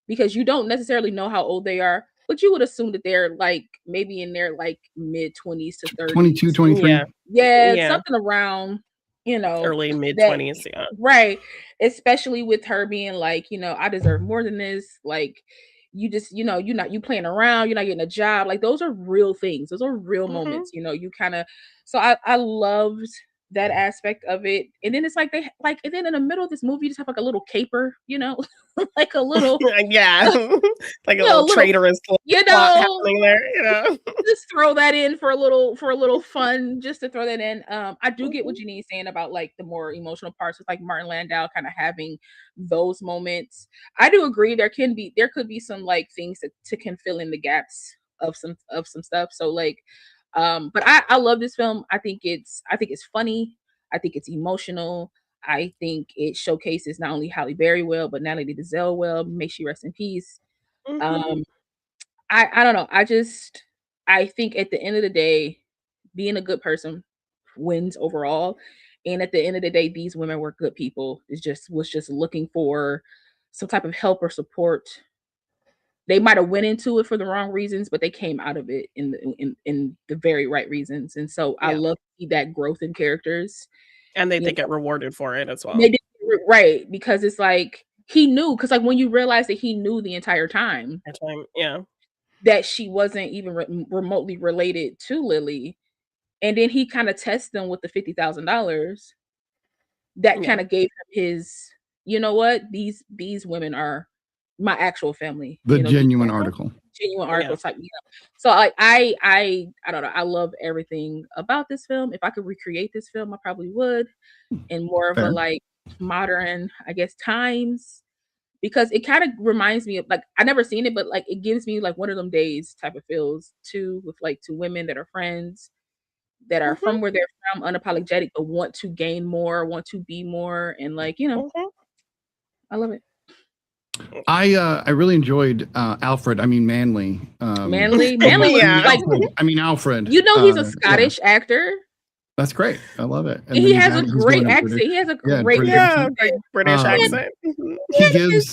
because you don't necessarily know how old they are, but you would assume that they're like maybe in their like mid-20s to 30s. 22, 23. Yeah, something around, early mid-20s, yeah. Right. Especially with her being like, I deserve more than this. Like you just, you playing around, you're not getting a job. Like those are real things. Those are real moments, you kind of, so I loved that aspect of it. And then it's like and then in the middle of this movie, you just have like a little caper, like a little, yeah, like a little traitorous, happening there, just throw that in for a little fun, just to throw that in. I do get what Janine's saying about like the more emotional parts with like Martin Landau kind of having those moments. I do agree there could be some like things to can fill in the gaps of some stuff. So like, but I love this film. I think it's funny. I think it's emotional. I think it showcases not only Halle Berry well, but Natalie Desselle well. May she rest in peace. I don't know. I think at the end of the day, being a good person wins overall. And at the end of the day, these women were good people. Was just looking for some type of help or support. They might have went into it for the wrong reasons, but they came out of it in the very right reasons. And so I love to see that growth in characters. And they get rewarded for it as well. They did, right, because it's like he knew, because like when you realize that he knew the entire time. Yeah. that she wasn't even remotely related to Lily. And then he kind of tests them with the $50,000 that kind of gave him his, you know what, these women are my actual family. The genuine article. Genuine article type. So I don't know. I love everything about this film. If I could recreate this film, I probably would, in more of a like modern, I guess, times, because it kind of reminds me of, like, I never seen it, but like it gives me like one of them days type of feels too, with like two women that are friends, that are from where they're from, unapologetic, but want to gain more, want to be more, and like, you know, I love it. I really enjoyed Alfred. I mean Manley. Manley was like, I mean Alfred. You know, he's a Scottish actor. That's great. I love it. And he has a great accent. He has a great British accent.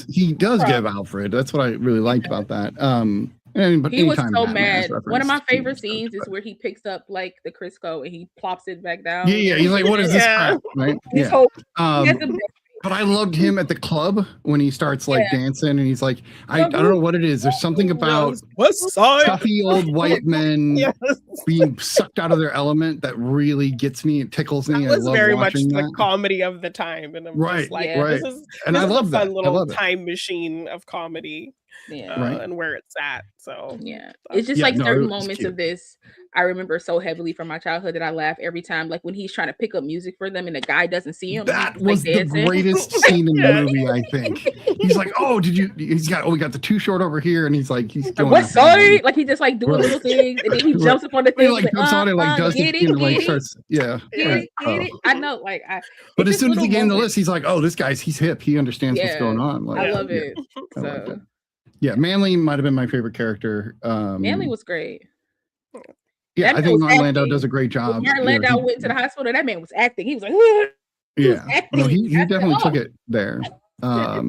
He does give Alfred. That's what I really liked about that. But he was so mad. One of my favorite scenes is where he picks up like the Crisco and he plops it back down. Yeah. He's like, "What is this crap?" Right? Yeah. But I loved him at the club when he starts like dancing, and he's like, I don't know what it is. There's something about stuffy old white men being sucked out of their element that really gets me. It tickles me. That was very much the comedy of the time, and I'm just like, I love that. Fun little time machine of comedy. And where it's at. So it's just like certain moments of this I remember so heavily from my childhood that I laugh every time, like when he's trying to pick up music for them and the guy doesn't see him. That was the greatest scene in the movie, I think. He's like, we got the too short over here, and he's like, he's going, what sorry? Like he just like doing little things, and then he jumps up on the thing, like jumps on it, like does it, and like starts, get it. I know, like but as soon as he gave him the list, he's like, oh, this guy's he's hip, he understands what's going on. Like, I love it. Yeah, Manley might have been my favorite character. Manley was great. Yeah, I think Martin Landau does a great job. When Martin Landau went to the hospital, that man was acting. He was like, no, he definitely took it there. I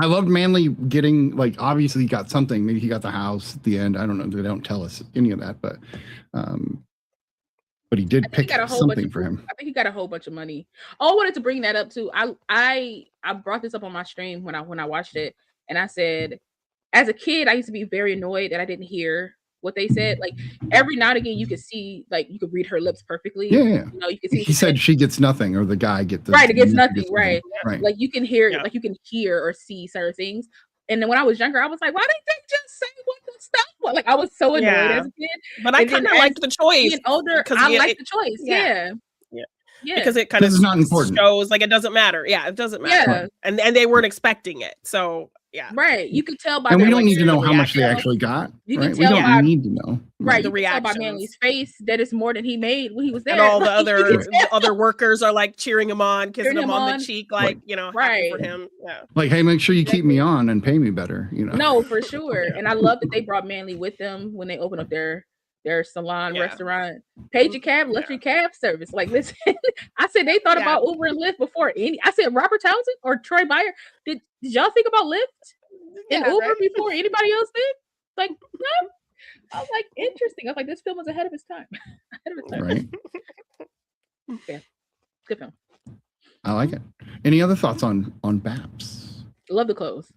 loved Manley getting, like, obviously he got something. Maybe he got the house at the end. I don't know. They don't tell us any of that, but he did pick something for him. I think he got a whole bunch of money. Oh, I wanted to bring that up too. I brought this up on my stream when I watched it, and I said, as a kid, I used to be very annoyed that I didn't hear what they said. Like every now and again, you could see, like you could read her lips perfectly. Yeah. You know, you could see. He said she gets nothing, or the guy gets right. It gets nothing. Right. Like you can hear, like you can hear or see certain things. And then when I was younger, I was like, why didn't they just say what the stuff was? Like I was so annoyed as a kid. But I kind of liked the choice. Being older, I liked the choice. Yeah. Because it kind of shows like it doesn't matter. Yeah, it doesn't matter. Yeah. And they weren't expecting it. So right. You could tell by and we don't need to know how much they actually got. You can tell by, need to know. Right. The reaction by Manley's face that it's more than he made when he was there. And all the other workers are like cheering him on, kissing him on the cheek, like happy for him. Yeah. Like, hey, make sure you keep me on and pay me better. You know. No, for sure. And I love that they brought Manley with them when they opened up their salon restaurant. Paid your cab, luxury cab service. Like, listen, I said they thought about Uber and Lyft before any. I said Robert Townsend or Troy Byer. Did y'all think about Lyft and Uber before anybody else did? Like, no. I was like, interesting. I was like, this film was ahead of its time. Right. Yeah, good film. I like it. Any other thoughts on B.A.P.S? Love the clothes.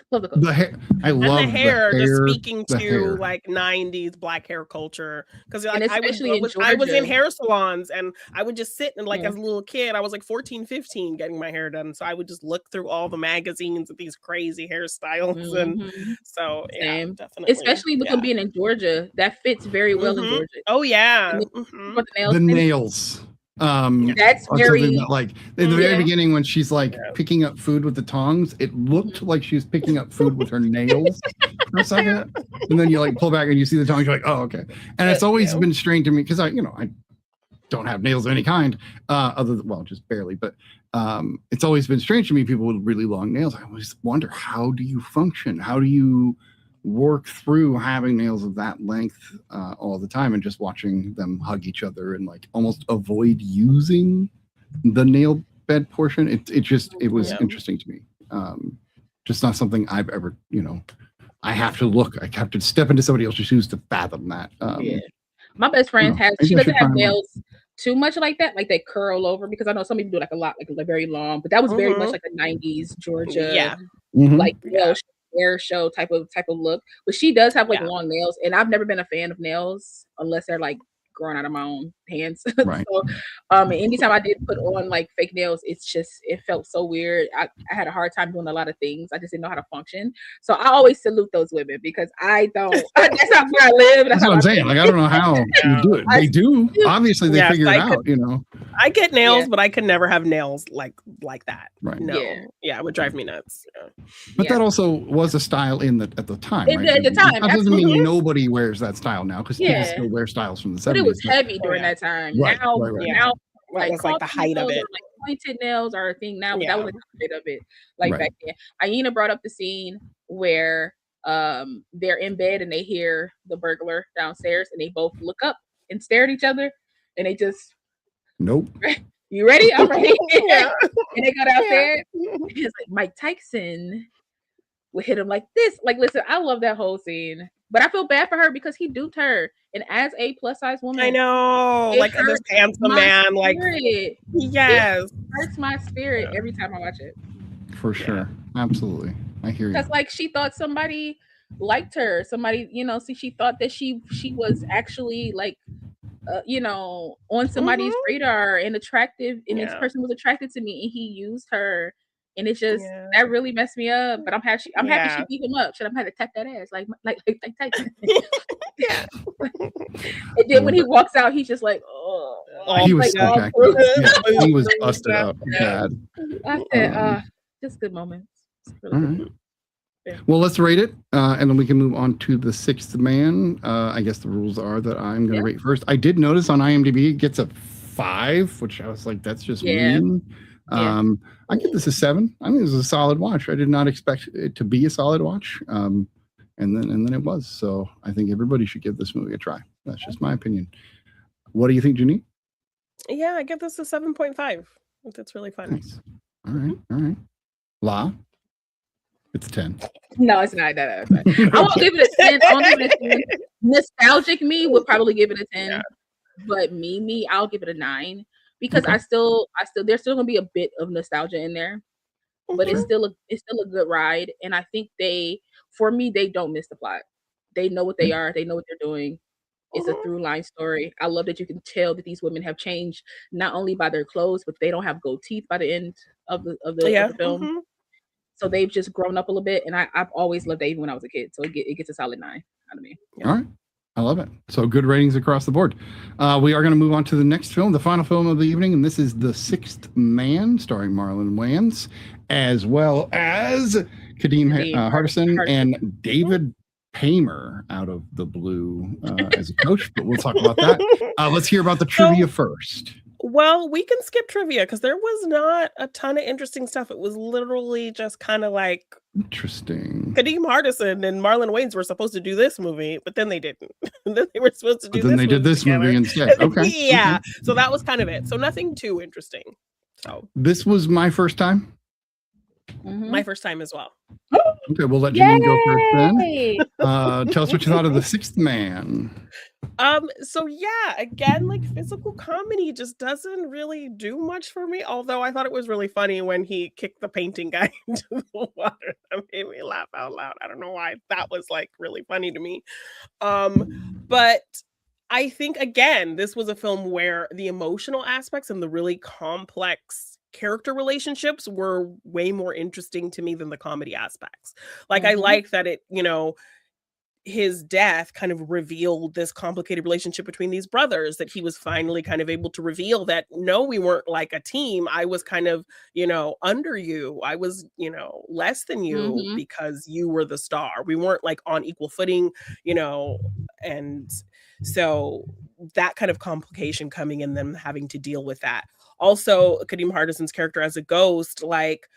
Love the clothes. The hair. I love the hair. The hair, just speaking to hair. Like 90s black hair culture, because like, I was in hair salons, and I would just sit and like as a little kid, I was like 14, 15 getting my hair done, so I would just look through all the magazines of these crazy hairstyles, and so definitely, especially with them being in Georgia, that fits very well in Georgia. Oh yeah, the nails. That's very that, like in the very beginning when she's like picking up food with the tongs, it looked like she was picking up food with her nails for a second, and then you like pull back and you see the tongs, you're like, oh, okay. And it's always been strange to me because I don't have nails of any kind, other than, well, just barely, but it's always been strange to me, people with really long nails. I always wonder, how do you function? How do you work through having nails of that length all the time, and just watching them hug each other and like almost avoid using the nail bed portion? It was interesting to me. Just not something I've ever, I have to step into somebody else's shoes to fathom that. My best friend she doesn't have nails too much like that, like they curl over, because I know some people do like a lot, like very long, but that was very much like the 90s Georgia, like air show type of look. But she does have like long nails, and I've never been a fan of nails unless they're like growing out of my own hands. Right. So anytime I did put on like fake nails, it felt so weird. I had a hard time doing a lot of things. I just didn't know how to function. So I always salute those women because I don't. That's not where I live. That's what I'm saying. Like, I don't know how you do it. They do. Obviously, they figure it out, you know. I get nails, but I could never have nails like that. Right. No. Yeah, it would drive me nuts. But that also was a style at the time, right? At the time. That doesn't mean nobody wears that style now, because people still wear styles from the 70s. But it was heavy during that time. Right, now, that was like the height of it. Like pointed nails are a thing now, but that was like a bit of it. Like Right. back then. Aina brought up the scene where they're in bed and they hear the burglar downstairs and they both look up and stare at each other and they just nope. You ready? I'm ready. And they go downstairs. It's like Mike Tyson would hit him like this. Like, listen, I love that whole scene. But I feel bad for her because he duped her. And as a plus size woman, I know, like this handsome man, like yes, it hurts my spirit every time I watch it. For sure, absolutely, I hear you. Because like she thought somebody liked her, somebody, you know, she thought that she was actually like, you know, on somebody's radar and attractive, and this person was attracted to me, and he used her. And it's just that really messed me up. But I'm happy she beat him up. Should I have to tap that ass like Tyson? And then when he walks out, he's just like, he was like, so he was busted up bad. I said, just good moments. All right. Well, let's rate it, and then we can move on to the sixth man. I guess the rules are that I'm going to rate first. I did notice on IMDb it gets a 5, which I was like, that's just mean. I give this a 7. I think this is a solid watch. I did not expect it to be a solid watch, and then it was. So I think everybody should give this movie a try. That's just my opinion. What do you think, Janine? Yeah, I give this a 7.5. That's really fun. Nice. All right. La, it's a 10. No, it's not. No. I won't give it a 10. I won't give it a 10. Nostalgic me would probably give it a 10, but me, I'll give it a 9. Because I still there's still gonna be a bit of nostalgia in there, but it's still a good ride. And I think they don't miss the plot. They know what they are. They know what they're doing. It's a through line story. I love that you can tell that these women have changed not only by their clothes, but they don't have gold teeth by the end of the film. So they've just grown up a little bit, and I've always loved that even when I was a kid. So it gets a solid 9 out of me. All right. I love it. So good ratings across the board. We are going to move on to the next film, the final film of the evening, and this is The Sixth Man, starring Marlon Wayans, as well as Kadeem Hardison and David Paymer out of the blue as a coach, but we'll talk about that. Let's hear about the trivia first. Well, we can skip trivia because there was not a ton of interesting stuff. It was literally just kind of like interesting. Kadeem Hardison and Marlon Wayans were supposed to do this movie, but then they didn't. Then they were supposed to do. But then they did this movie instead. Okay. Yeah. So that was kind of it. So nothing too interesting. So this was my first time. My first time as well. Okay, we'll let Janine go first then. Tell us what you thought of The Sixth Man. So yeah, again, like physical comedy just doesn't really do much for me. Although I thought it was really funny when he kicked the painting guy into the water. That made me laugh out loud. I don't know why. That was like really funny to me. But I think again, this was a film where the emotional aspects and the really complex character relationships were way more interesting to me than the comedy aspects. Like I like that it, you know, his death kind of revealed this complicated relationship between these brothers, that he was finally kind of able to reveal that, no, we weren't like a team. I was kind of, you know, under you. I was, you know, less than you because you were the star. We weren't like on equal footing, you know, and so that kind of complication coming in, them having to deal with that. Also, Kadeem Hardison's character as a ghost, like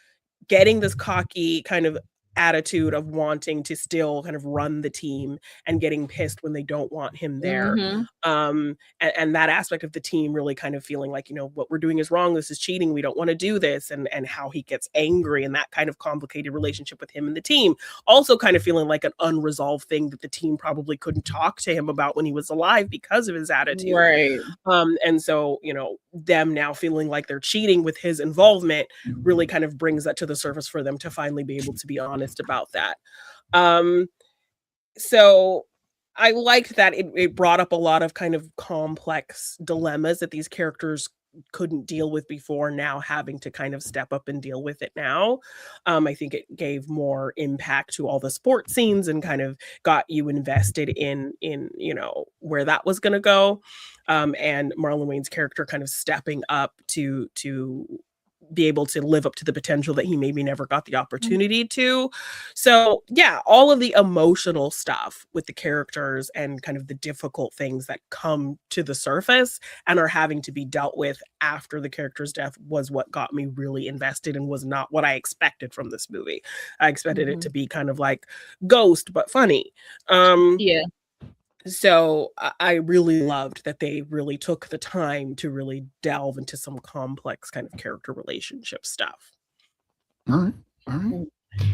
getting this cocky kind of attitude of wanting to still kind of run the team and getting pissed when they don't want him there. And that aspect of the team really kind of feeling like, you know, what we're doing is wrong. This is cheating. We don't want to do this. And how he gets angry and that kind of complicated relationship with him and the team. Also kind of feeling like an unresolved thing that the team probably couldn't talk to him about when he was alive because of his attitude. Right. And so, you know, them now feeling like they're cheating with his involvement really kind of brings that to the surface for them to finally be able to be honest about that. So I liked that it brought up a lot of kind of complex dilemmas that these characters couldn't deal with before, now having to kind of step up and deal with it now. I think it gave more impact to all the sports scenes and kind of got you invested in where that was going to go. And Marlon Wayne's character kind of stepping up to be able to live up to the potential that he maybe never got the opportunity to. So yeah, all of the emotional stuff with the characters and kind of the difficult things that come to the surface and are having to be dealt with after the character's death was what got me really invested and was not what I expected from this movie. I expected it to be kind of like Ghost, but funny. Yeah. So I really loved that they really took the time to really delve into some complex kind of character relationship stuff. All right.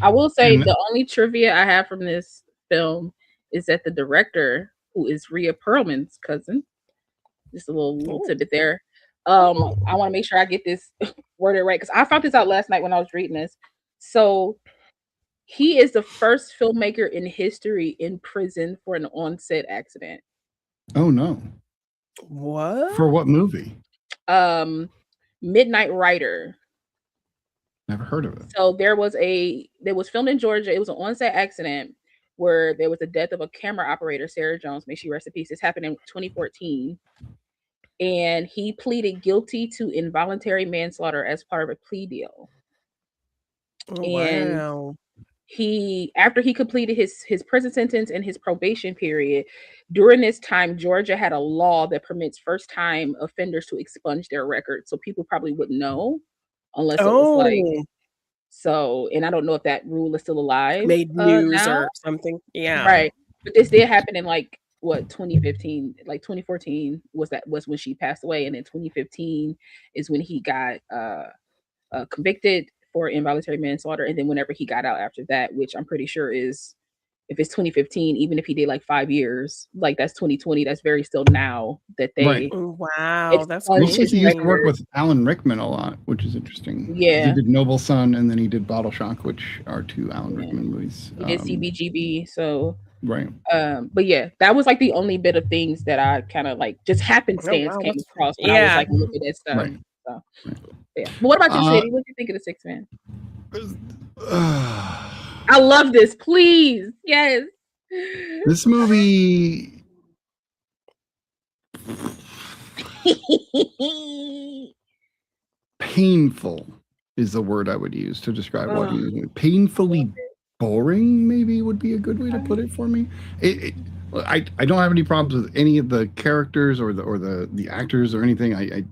I will say the only trivia I have from this film is that the director, who is Rhea Perlman's cousin, just a little tidbit there. I want to make sure I get this worded right because I found this out last night when I was reading this. So he is the first filmmaker in history in prison for an on-set accident. Oh no! What? For what movie? Midnight Rider. Never heard of it. So there was filmed in Georgia. It was an on-set accident where there was the death of a camera operator, Sarah Jones. May she rest in peace. This happened in 2014. And he pleaded guilty to involuntary manslaughter as part of a plea deal. Wow. After he completed his prison sentence and his probation period, during this time, Georgia had a law that permits first-time offenders to expunge their record. So people probably wouldn't know unless it was like so. And I don't know if that rule is still alive. Made news now. or something. Yeah. Right. But this did happen in like 2015, like 2014 was when she passed away, and then 2015 is when he got convicted for involuntary manslaughter, and then whenever he got out after that, which I'm pretty sure is, if it's 2015, even if he did like 5 years, like that's 2020, that's very still now that they Right. Wow, that's cool. He used to work with Alan Rickman a lot, which is interesting. Yeah, he did Noble Son, and then he did Bottle Shock, which are two Alan Rickman movies. He did CBGB, so right. But yeah, that was like the only bit of things that I kind of like just happenstance came across when I was like looking at stuff. Right. So, yeah. But what about you, Sadie? What do you think of The Sixth Man? I love this. Please, yes. This movie. Painful is the word I would use to describe watching this movie. Painfully boring, maybe would be a good way to put it for me. I don't have any problems with any of the characters or the actors or anything. I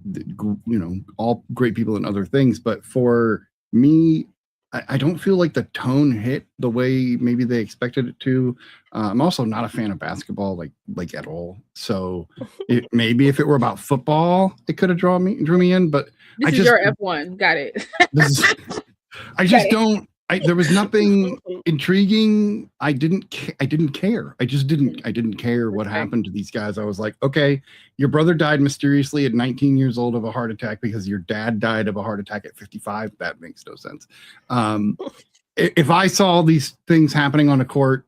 all great people and other things, but for me, I don't feel like the tone hit the way maybe they expected it to. I'm also not a fan of basketball, like at all. So maybe if it were about football, it could have drew me in. But this is your F1. Got it. I just don't. There was nothing intriguing. I didn't care. I didn't care what happened to these guys. I was like, okay, your brother died mysteriously at 19 years old of a heart attack because your dad died of a heart attack at 55. That makes no sense. If I saw these things happening on a court,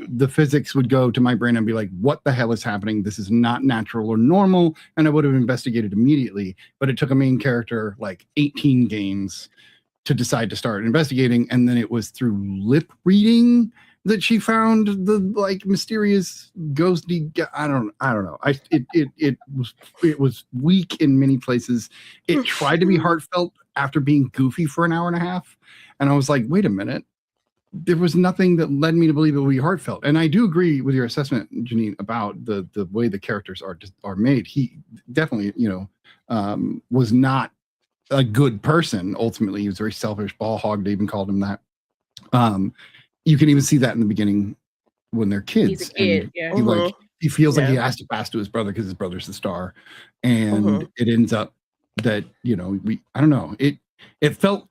the physics would go to my brain and be like, what the hell is happening? This is not natural or normal. And I would have investigated immediately. But it took a main character like 18 games to decide to start investigating, and then it was through lip reading that she found the like mysterious ghosty. I don't know. It was weak in many places. It tried to be heartfelt after being goofy for an hour and a half, and I was like, wait a minute. There was nothing that led me to believe it would be heartfelt. And I do agree with your assessment, Janine, about the way the characters are made. He definitely, was not a good person. Ultimately, he was very selfish, ball hog. They even called him that. You can even see that in the beginning when they're kids. He's a kid, and he feels like he has to pass to his brother because his brother's the star, and it ends up that I don't know. It felt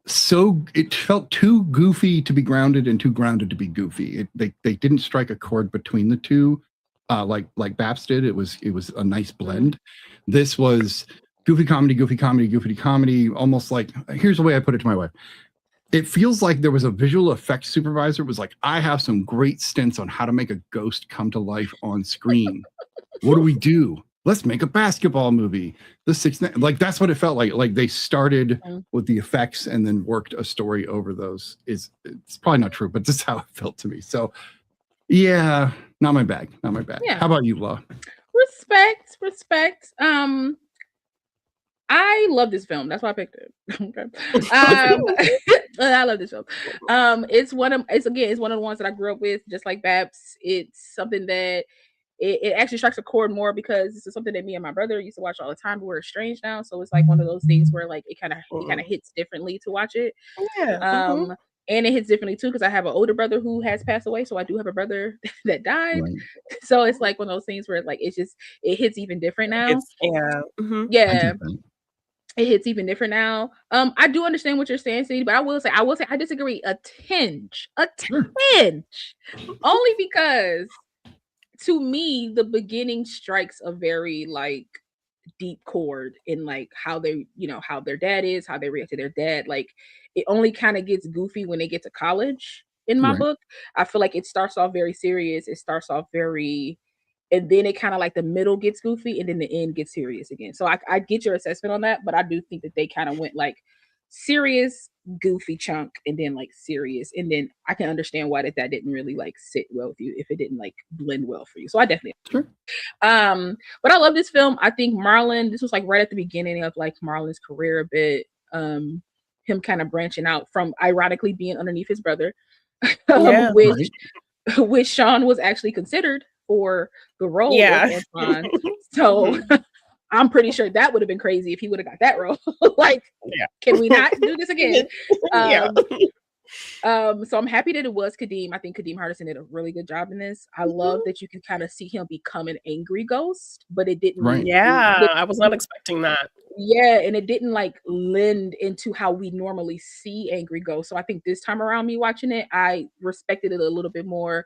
too goofy to be grounded and too grounded to be goofy. They didn't strike a chord between the two, like B.A.P.S did. It was a nice blend. This was goofy comedy, almost like, here's the way I put it to my wife. it feels like there was a visual effects supervisor was like, I have some great stints on how to make a ghost come to life on screen. What do we do? Let's make a basketball movie. Like that's what it felt like. Like they started with the effects and then worked a story over those. It's probably not true, but this is how it felt to me. So yeah, not my bag. Not my bag. Yeah. How about you, Law? Respect. I love this film. That's why I picked it. Okay. I love this film. It's one of the ones that I grew up with, just like B.A.P.S. It's something that it actually strikes a chord more because this is something that me and my brother used to watch all the time, but we're estranged now. So it's like one of those things where like it kind of hits differently to watch it. Yeah. And it hits differently too because I have an older brother who has passed away, so I do have a brother that died. Right. So it's like one of those things where like it hits even different now. Yeah. It hits even different now. I do understand what you're saying, Sadie, but I will say I disagree a tinge, only because to me the beginning strikes a very like deep chord in like how they, how their dad is, how they react to their dad. Like it only kind of gets goofy when they get to college in my book. I feel like it starts off very serious. It starts off very, and then it kind of like the middle gets goofy and then the end gets serious again. So I get your assessment on that, but I do think that they kind of went like serious, goofy chunk and then like serious. And then I can understand why that didn't really like sit well with you if it didn't like blend well for you. So I definitely sure. But I love this film. I think Marlon, this was like right at the beginning of like Marlon's career a bit. Him kind of branching out from ironically being underneath his brother, which Sean was actually considered for the role of Antoine. So I'm pretty sure that would have been crazy if he would have got that role. Like, can we not do this again? So I'm happy that it was Kadeem. I think Kadeem Hardison did a really good job in this. I love that you can kind of see him become an angry ghost, but it didn't. Right. I was not expecting that. Yeah, and it didn't like lend into how we normally see angry ghosts. So I think this time around, me watching it, I respected it a little bit more.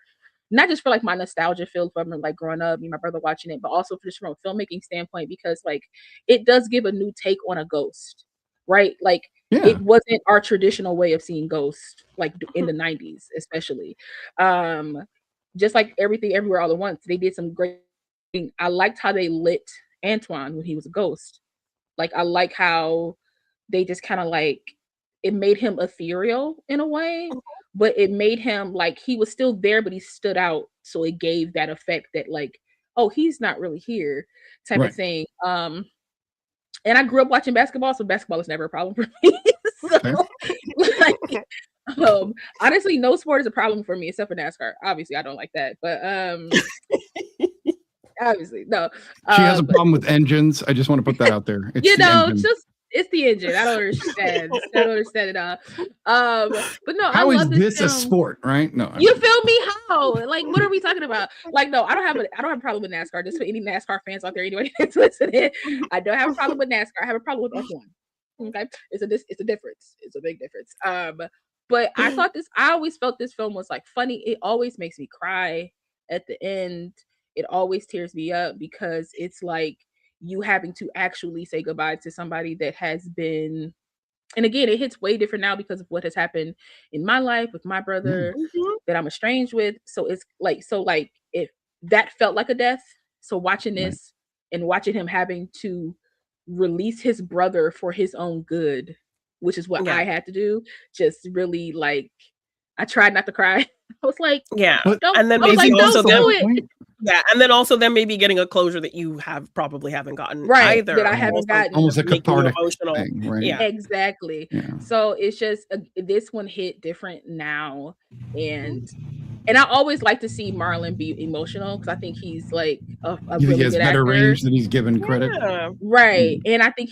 Not just for like my nostalgia feel from like growing up, me and my brother watching it, but also just from a filmmaking standpoint, because like it does give a new take on a ghost, right? Like it wasn't our traditional way of seeing ghosts, like in the 90s, especially. Just like Everything Everywhere All at Once, they did some great thing. I liked how they lit Antoine when he was a ghost. Like I like how they just kind of like it made him ethereal in a way. But it made him like he was still there, but he stood out. So it gave that effect that like, oh, he's not really here type of thing. And I grew up watching basketball, so basketball is never a problem for me. So, honestly, no sport is a problem for me except for NASCAR. Obviously, I don't like that, but obviously, no. She has a problem with engines. I just want to put that out there. It's the engine. I don't understand. I don't understand it all. But no, how is this a sport, right? No, you feel me? How? Like, what are we talking about? Like, no, I don't have a problem with NASCAR. Just for any NASCAR fans out there, anybody that's listening, I don't have a problem with NASCAR. I have a problem with F1. Okay, it's a difference. It's a big difference. But I always felt this film was like funny. It always makes me cry at the end. It always tears me up because it's like you having to actually say goodbye to somebody that has been, and again, it hits way different now because of what has happened in my life with my brother that I'm estranged with. So it's like, if that felt like a death. So watching this and watching him having to release his brother for his own good, which is what I had to do, just really like, I tried not to cry. I was like, and then maybe also do it. Yeah, and then also them maybe getting a closure that you probably haven't gotten either. That I haven't gotten. Almost a cathartic thing, right? Yeah, exactly. Yeah. So it's just this one hit different now, and I always like to see Marlon be emotional because I think he's like a really has good better actor. range than he's given credit. Right, and I think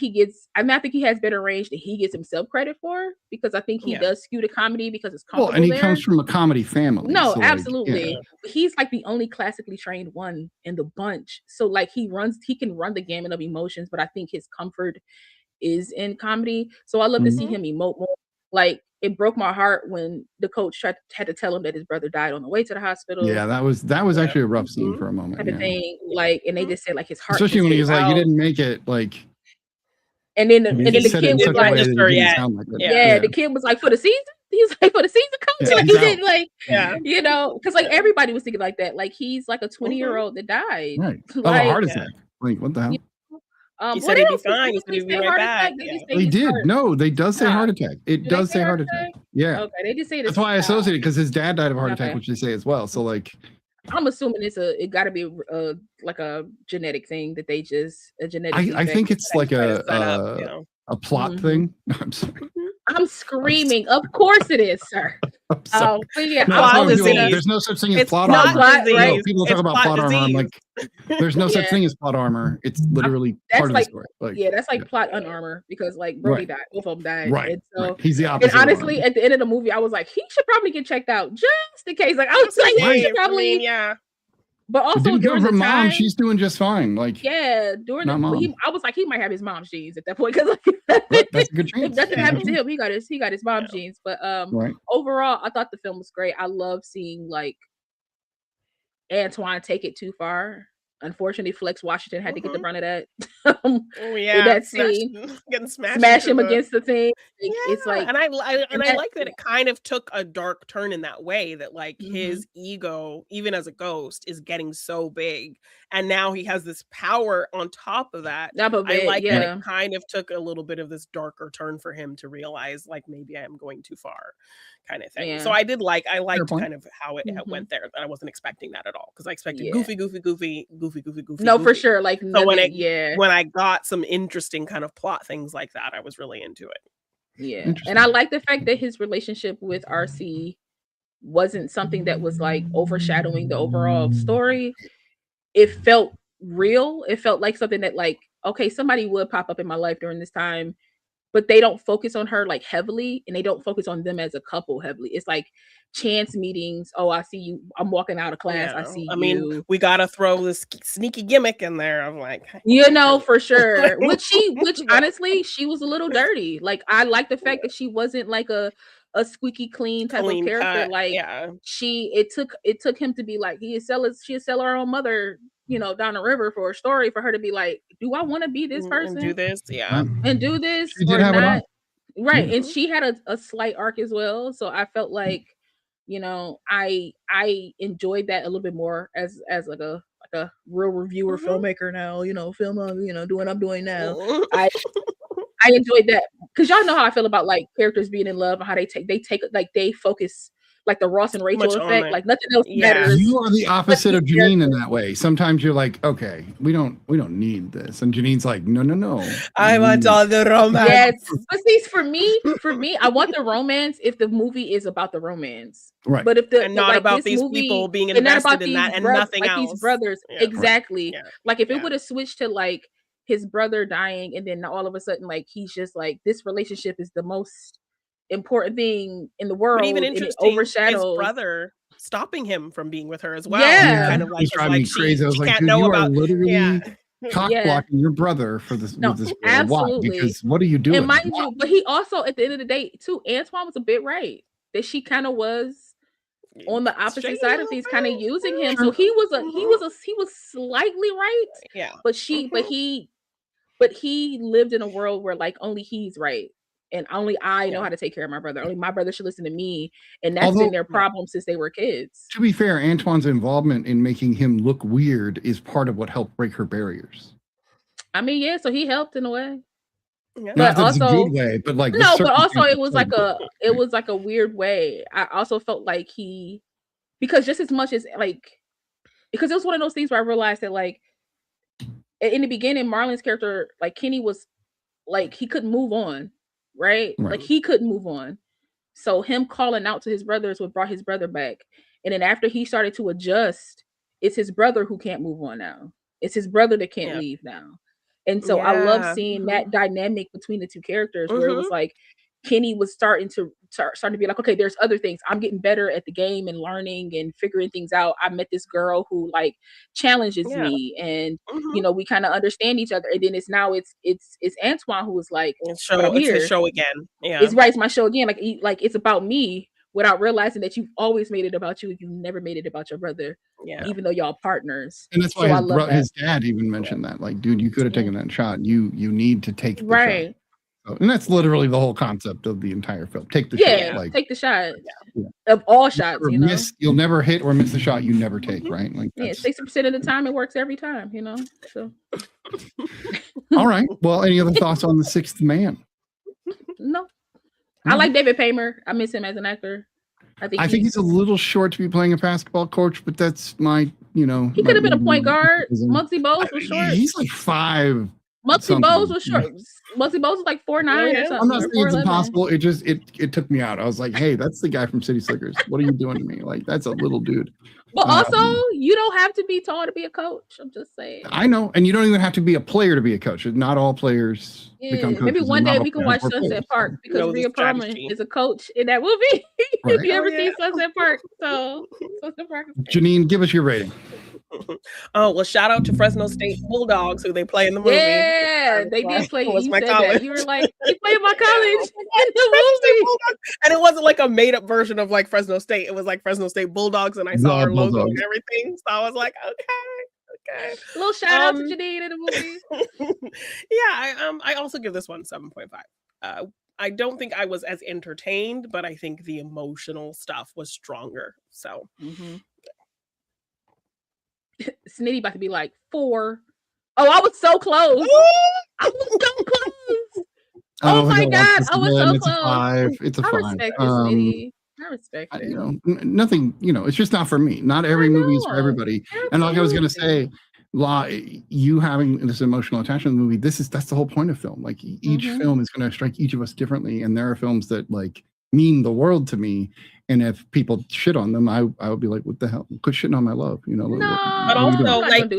I think he has better range than he gets himself credit for because I think he does skew to comedy because it's comfortable. Well, and he comes from a comedy family. No, so absolutely. He's like the only classically trained one in the bunch. So like he can run the gamut of emotions, but I think his comfort is in comedy. So I love to see him emote more. Like it broke my heart when the coach had to tell him that his brother died on the way to the hospital. Yeah, that was actually a rough scene for a moment. Kind of thing. Like, and they just said like his heart. Especially when he was like, you didn't make it, like. And then the kid was like, the kid was like, for the season? He's like, for the season coach. Yeah, Like, he's he out. didn't like, Yeah. you know, because like everybody was thinking like that. Like he's like a 20-year-old that died. Right. Like, a heart attack. Like, what the hell? He what said he'd be else? fine. He said Did he'd they be say right heart back. attack? They Yeah. just say They his did. heart. No, they does say Stop. heart attack. It Do does they say say heart heart attack. attack? Yeah. Okay, they just say this. That's why I associate it, because his dad died of a heart attack, Okay. which they say as well. So like, I'm assuming it got to be like a genetic thing that they just a genetic. I think it's like Try to set up, you a know. a plot Mhm. thing. I'm sorry. I'm screaming. Of course it is, sir. I'm sorry. But yeah, No, plot that's why people- disease. there's no such thing as It's plot not armor. plot, disease. right? People talk It's about plot plot armor. I'm disease. like, there's no such Yeah. thing as plot armor. It's literally That's part of like- the story. Like, yeah, that's like plot unarmor because like Brody Right. died, both of them died, right, and so. right. He's the And opposite. of honestly, armor. at the end of the movie, I was like, he should probably get checked out just in case. Like, I was like, he Right. should probably. I mean, yeah. But It also didn't go during for the mom. time, She's doing just fine. Like, yeah, during Not the, mom. I was like, he might have his mom's genes at that point because but that's a good if chance. nothing Yeah. happened to him, he got his mom's genes. But Right. overall, I thought the film was great. I love seeing like Antoine take it too far. Unfortunately, Flex Washington had to get the brunt of that. Oh yeah. that Smash- scene. getting smashed. Smash into him the- against the thing. Yeah, It's like, and I that- like that it kind of took a dark turn in that way, that like Mhm. his ego, even as a ghost, is getting so big, and now he has this power on top of that. Up a I bit, like that yeah. it kind of took a little bit of this darker turn for him to realize, like, maybe I am going too far, kind of thing. So Yeah. I liked point. kind of how it Mhm. went there. I wasn't expecting that at all, because I expected Yeah. goofy. No, for goofy. sure. Like, So when yeah. when I got some interesting kind of plot things like that, I was really into it. Yeah. Interesting. And I like the fact that his relationship with RC wasn't something that was like overshadowing the overall story. It felt real. It felt like something that like, okay, somebody would pop up in my life during this time, but they don't focus on her like heavily, and they don't focus on them as a couple heavily. It's like chance meetings. Oh, I see you. I'm walking out of class. I Yeah. see I you. mean, we gotta throw this sneaky gimmick in there. I'm like, You know, for sure. Which honestly, she was a little dirty. Like, I like the fact that she wasn't like a squeaky clean type clean of character. cut. Like, Yeah. it took him to be like, she is selling her own mother, you know, down the river for a story, for her to be like, do I want to be this person And do this. Yeah. and do this She did or have it not? Right. Yeah. And she had a slight arc as well. So I felt like, you know, I enjoyed that a little bit more as like a real reviewer filmmaker now, you know, film on, you know, doing what I'm doing now. I enjoyed that, because y'all know how I feel about like characters being in love and how they take like they focus like the Ross and Rachel Much on effect, it. like nothing else Yeah. matters. You are the opposite of But- Janine in that way. Sometimes you're like, okay, we don't need this, and Janine's like, no. I want all the romance. Yes, but see, for me, I want the romance if the movie is about the romance. Right. But if And not like, about this these movie, people being and not invested about in these that and brothers, nothing like else. these brothers, Yeah. exactly. Yeah. Like if it Yeah. would have switched to like his brother dying, and then all of a sudden, like he's just like, this relationship is the most important thing in the world, But even and it interesting, his overshadows. brother stopping him from being with her as well. Yeah. Kind of It like, was driving me she crazy. I was like, can't dude, know you are about. literally Yeah. cock Yeah. blocking your brother for this No, with this girl. absolutely. Why? Because what are you doing? And mind you, but he also, at the end of the day, too, Antoine was a bit right that she kind of was on the opposite Straight side a of things, little kind of bit. using him. Sure. So he was slightly right, Yeah. but he lived in a world where like only he's right, and only I know Yeah. how to take care of my brother. Only my brother should listen to me, and that's Although- been their problem since they were kids. To be fair, Antoine's involvement in making him look weird is part of what helped break her barriers. I mean, yeah, so he helped in a way. Yeah. But Not that it's a also- good way, but like No, the but also it was circumstances like a weird way. I also felt like because just as much as like, because it was one of those things where I realized that like in the beginning, Marlon's character, like Kenny, was like, he couldn't move on, right? Right. Like he couldn't move on. So him calling out to his brother is what brought his brother back. And then after he started to adjust, it's his brother who can't move on now. It's his brother that can't Yeah. leave now. And so I love Yeah. seeing that dynamic between the two characters, where it was like Kenny was starting to be like, okay, there's other things. I'm getting better at the game and learning and figuring things out. I met this girl who like challenges Yeah. me, and Mhm. you know, we kind of understand each other. And then it's Antoine who was like, It's but I'm it's here. his show again. Yeah. it's right, it's my show again. Like it's about me, without realizing that you've always made it about you. You never made it about your brother, Yeah. even though y'all partners. And that's why So I love that. his dad even mentioned that. Like, dude, you could have taken that shot. You need to take the shot. Right. And that's literally the whole concept of the entire film. Take the Yeah, shot. take the shot of all shots. You'll never hit or miss the shot you never take, right? Like, yeah, 60% of the time it works every time. So. All right. Well, any other thoughts on The Sixth Man? No. I like David Paymer. I miss him as an actor. I think he's a little short to be playing a basketball coach, but that's my, he could have been a point guard. Muggsy Bogues was short. He's like 5. Muggsy Bogues was short. Muggsy Bogues was like 4'9" or something. I'm not saying it's impossible. It just it took me out. I was like, hey, that's the guy from City Slickers. What are you doing to me? Like, that's a little dude. But also, you don't have to be tall to be a coach. I'm just saying. I know, and you don't even have to be a player to be a coach. Not all players become coaches. Maybe one day we can watch Sunset Park because Rhea Perlman is a coach in that movie. If you ever seen Sunset Park, so Sunset Park. Janine, give us your rating. Oh, well, shout out to Fresno State Bulldogs who they play in the movie. Yeah, they did play. You my said college. that. You were like, they play in my college in the movie. And it wasn't like a made up version of like Fresno State. It was like Fresno State Bulldogs, and I saw our logo and everything. So I was like, okay. A little shout out to Janine in the movie. Yeah, I also give this one 7.5. I don't think I was as entertained, but I think the emotional stuff was stronger. So Snitty about to be like 4. Oh, I was so close. I was so close. Oh my god, I was so close. It's a 5. I respect it, Snitty. I respect it. Nothing. It's just not for me. Not every movie is for everybody. Absolutely. And like I was gonna say, you having this emotional attachment to the movie, that's the whole point of film. Like each film is going to strike each of us differently, and there are films that like mean the world to me, and if people shit on them, I would be like, what the hell, quit shitting on my love, No, but also like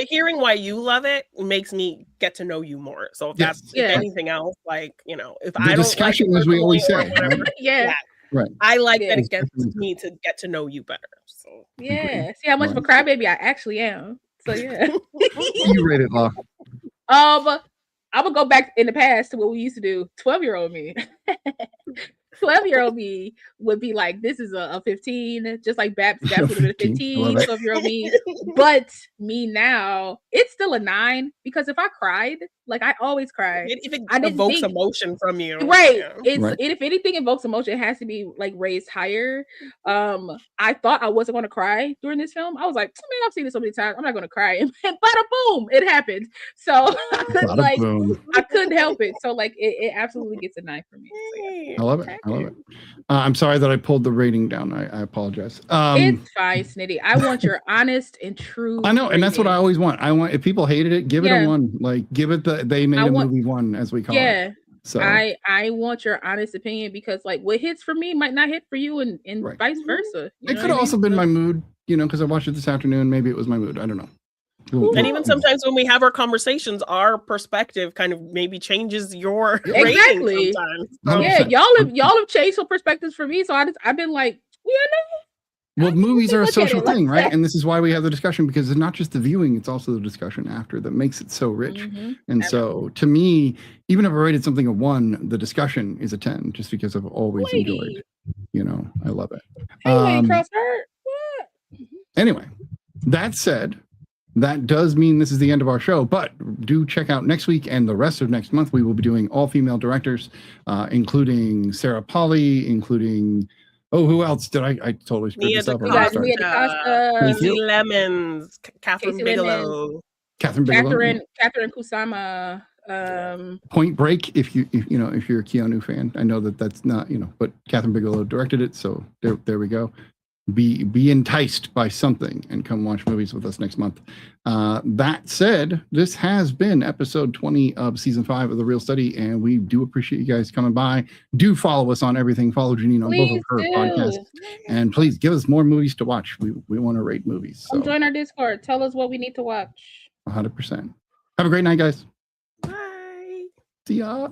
hearing why you love it makes me get to know you more. So if that's if anything else, like if I don't discussion, as we always say, whatever, right? I like that it gets me to get to know you better. So see how much of a crybaby I actually am. So you rate it, Law. I'm gonna go back in the past to what we used to do. 12-year-old me. 12-year-old me would be like, this is a 15, just like B.A.P.S would have been a 15, 12-year-old me. But me now, it's still a 9 because if I cried, like I always cry. If it evokes emotion from you. Right. If anything evokes emotion, it has to be like raised higher. I thought I wasn't gonna cry during this film. I was like, man, I've seen this so many times. I'm not gonna cry. And bada boom, it happened. So I couldn't help it. So like it absolutely gets a 9 for me. So, I love it. I love it. I'm sorry that I pulled the rating down. I apologize. It's fine, Snitty. I want your honest and true. I know, and that's what I always want. I want, if people hated it, give it a 1. Like give it they made a movie 1, as we call it. Yeah. So I want your honest opinion, because like what hits for me might not hit for you, and vice versa. It could have also been my mood, because I watched it this afternoon. Maybe it was my mood. I don't know. And even sometimes when we have our conversations, our perspective kind of maybe changes your rating sometimes. Yeah, y'all have changed some perspectives for me. So I've been like, well, movies are a social thing, right? And this is why we have the discussion, because it's not just the viewing, it's also the discussion after that makes it so rich. And so to me, even if I rated something a 1, the discussion is a 10, just because I've always enjoyed, I love it. Anyway, that said, that does mean this is the end of our show, but do check out next week and the rest of next month. We will be doing all female directors, including Sarah Polly, including, who else did I totally screwed this up? Mia DaCosta, Casey Lemons, Catherine Bigelow, Catherine Kusama, Point Break. If you're a Keanu fan, I know that's not, but Catherine Bigelow directed it, so there we go. Be enticed by something and come watch movies with us next month. That said, this has been episode 20 of season 5 of The Real Study, and we do appreciate you guys coming by. Do follow us on everything. Follow Janine on both of her podcasts, and please give us more movies to watch. We want to rate movies. So. Join our Discord. Tell us what we need to watch. 100%. Have a great night, guys. Bye. See ya.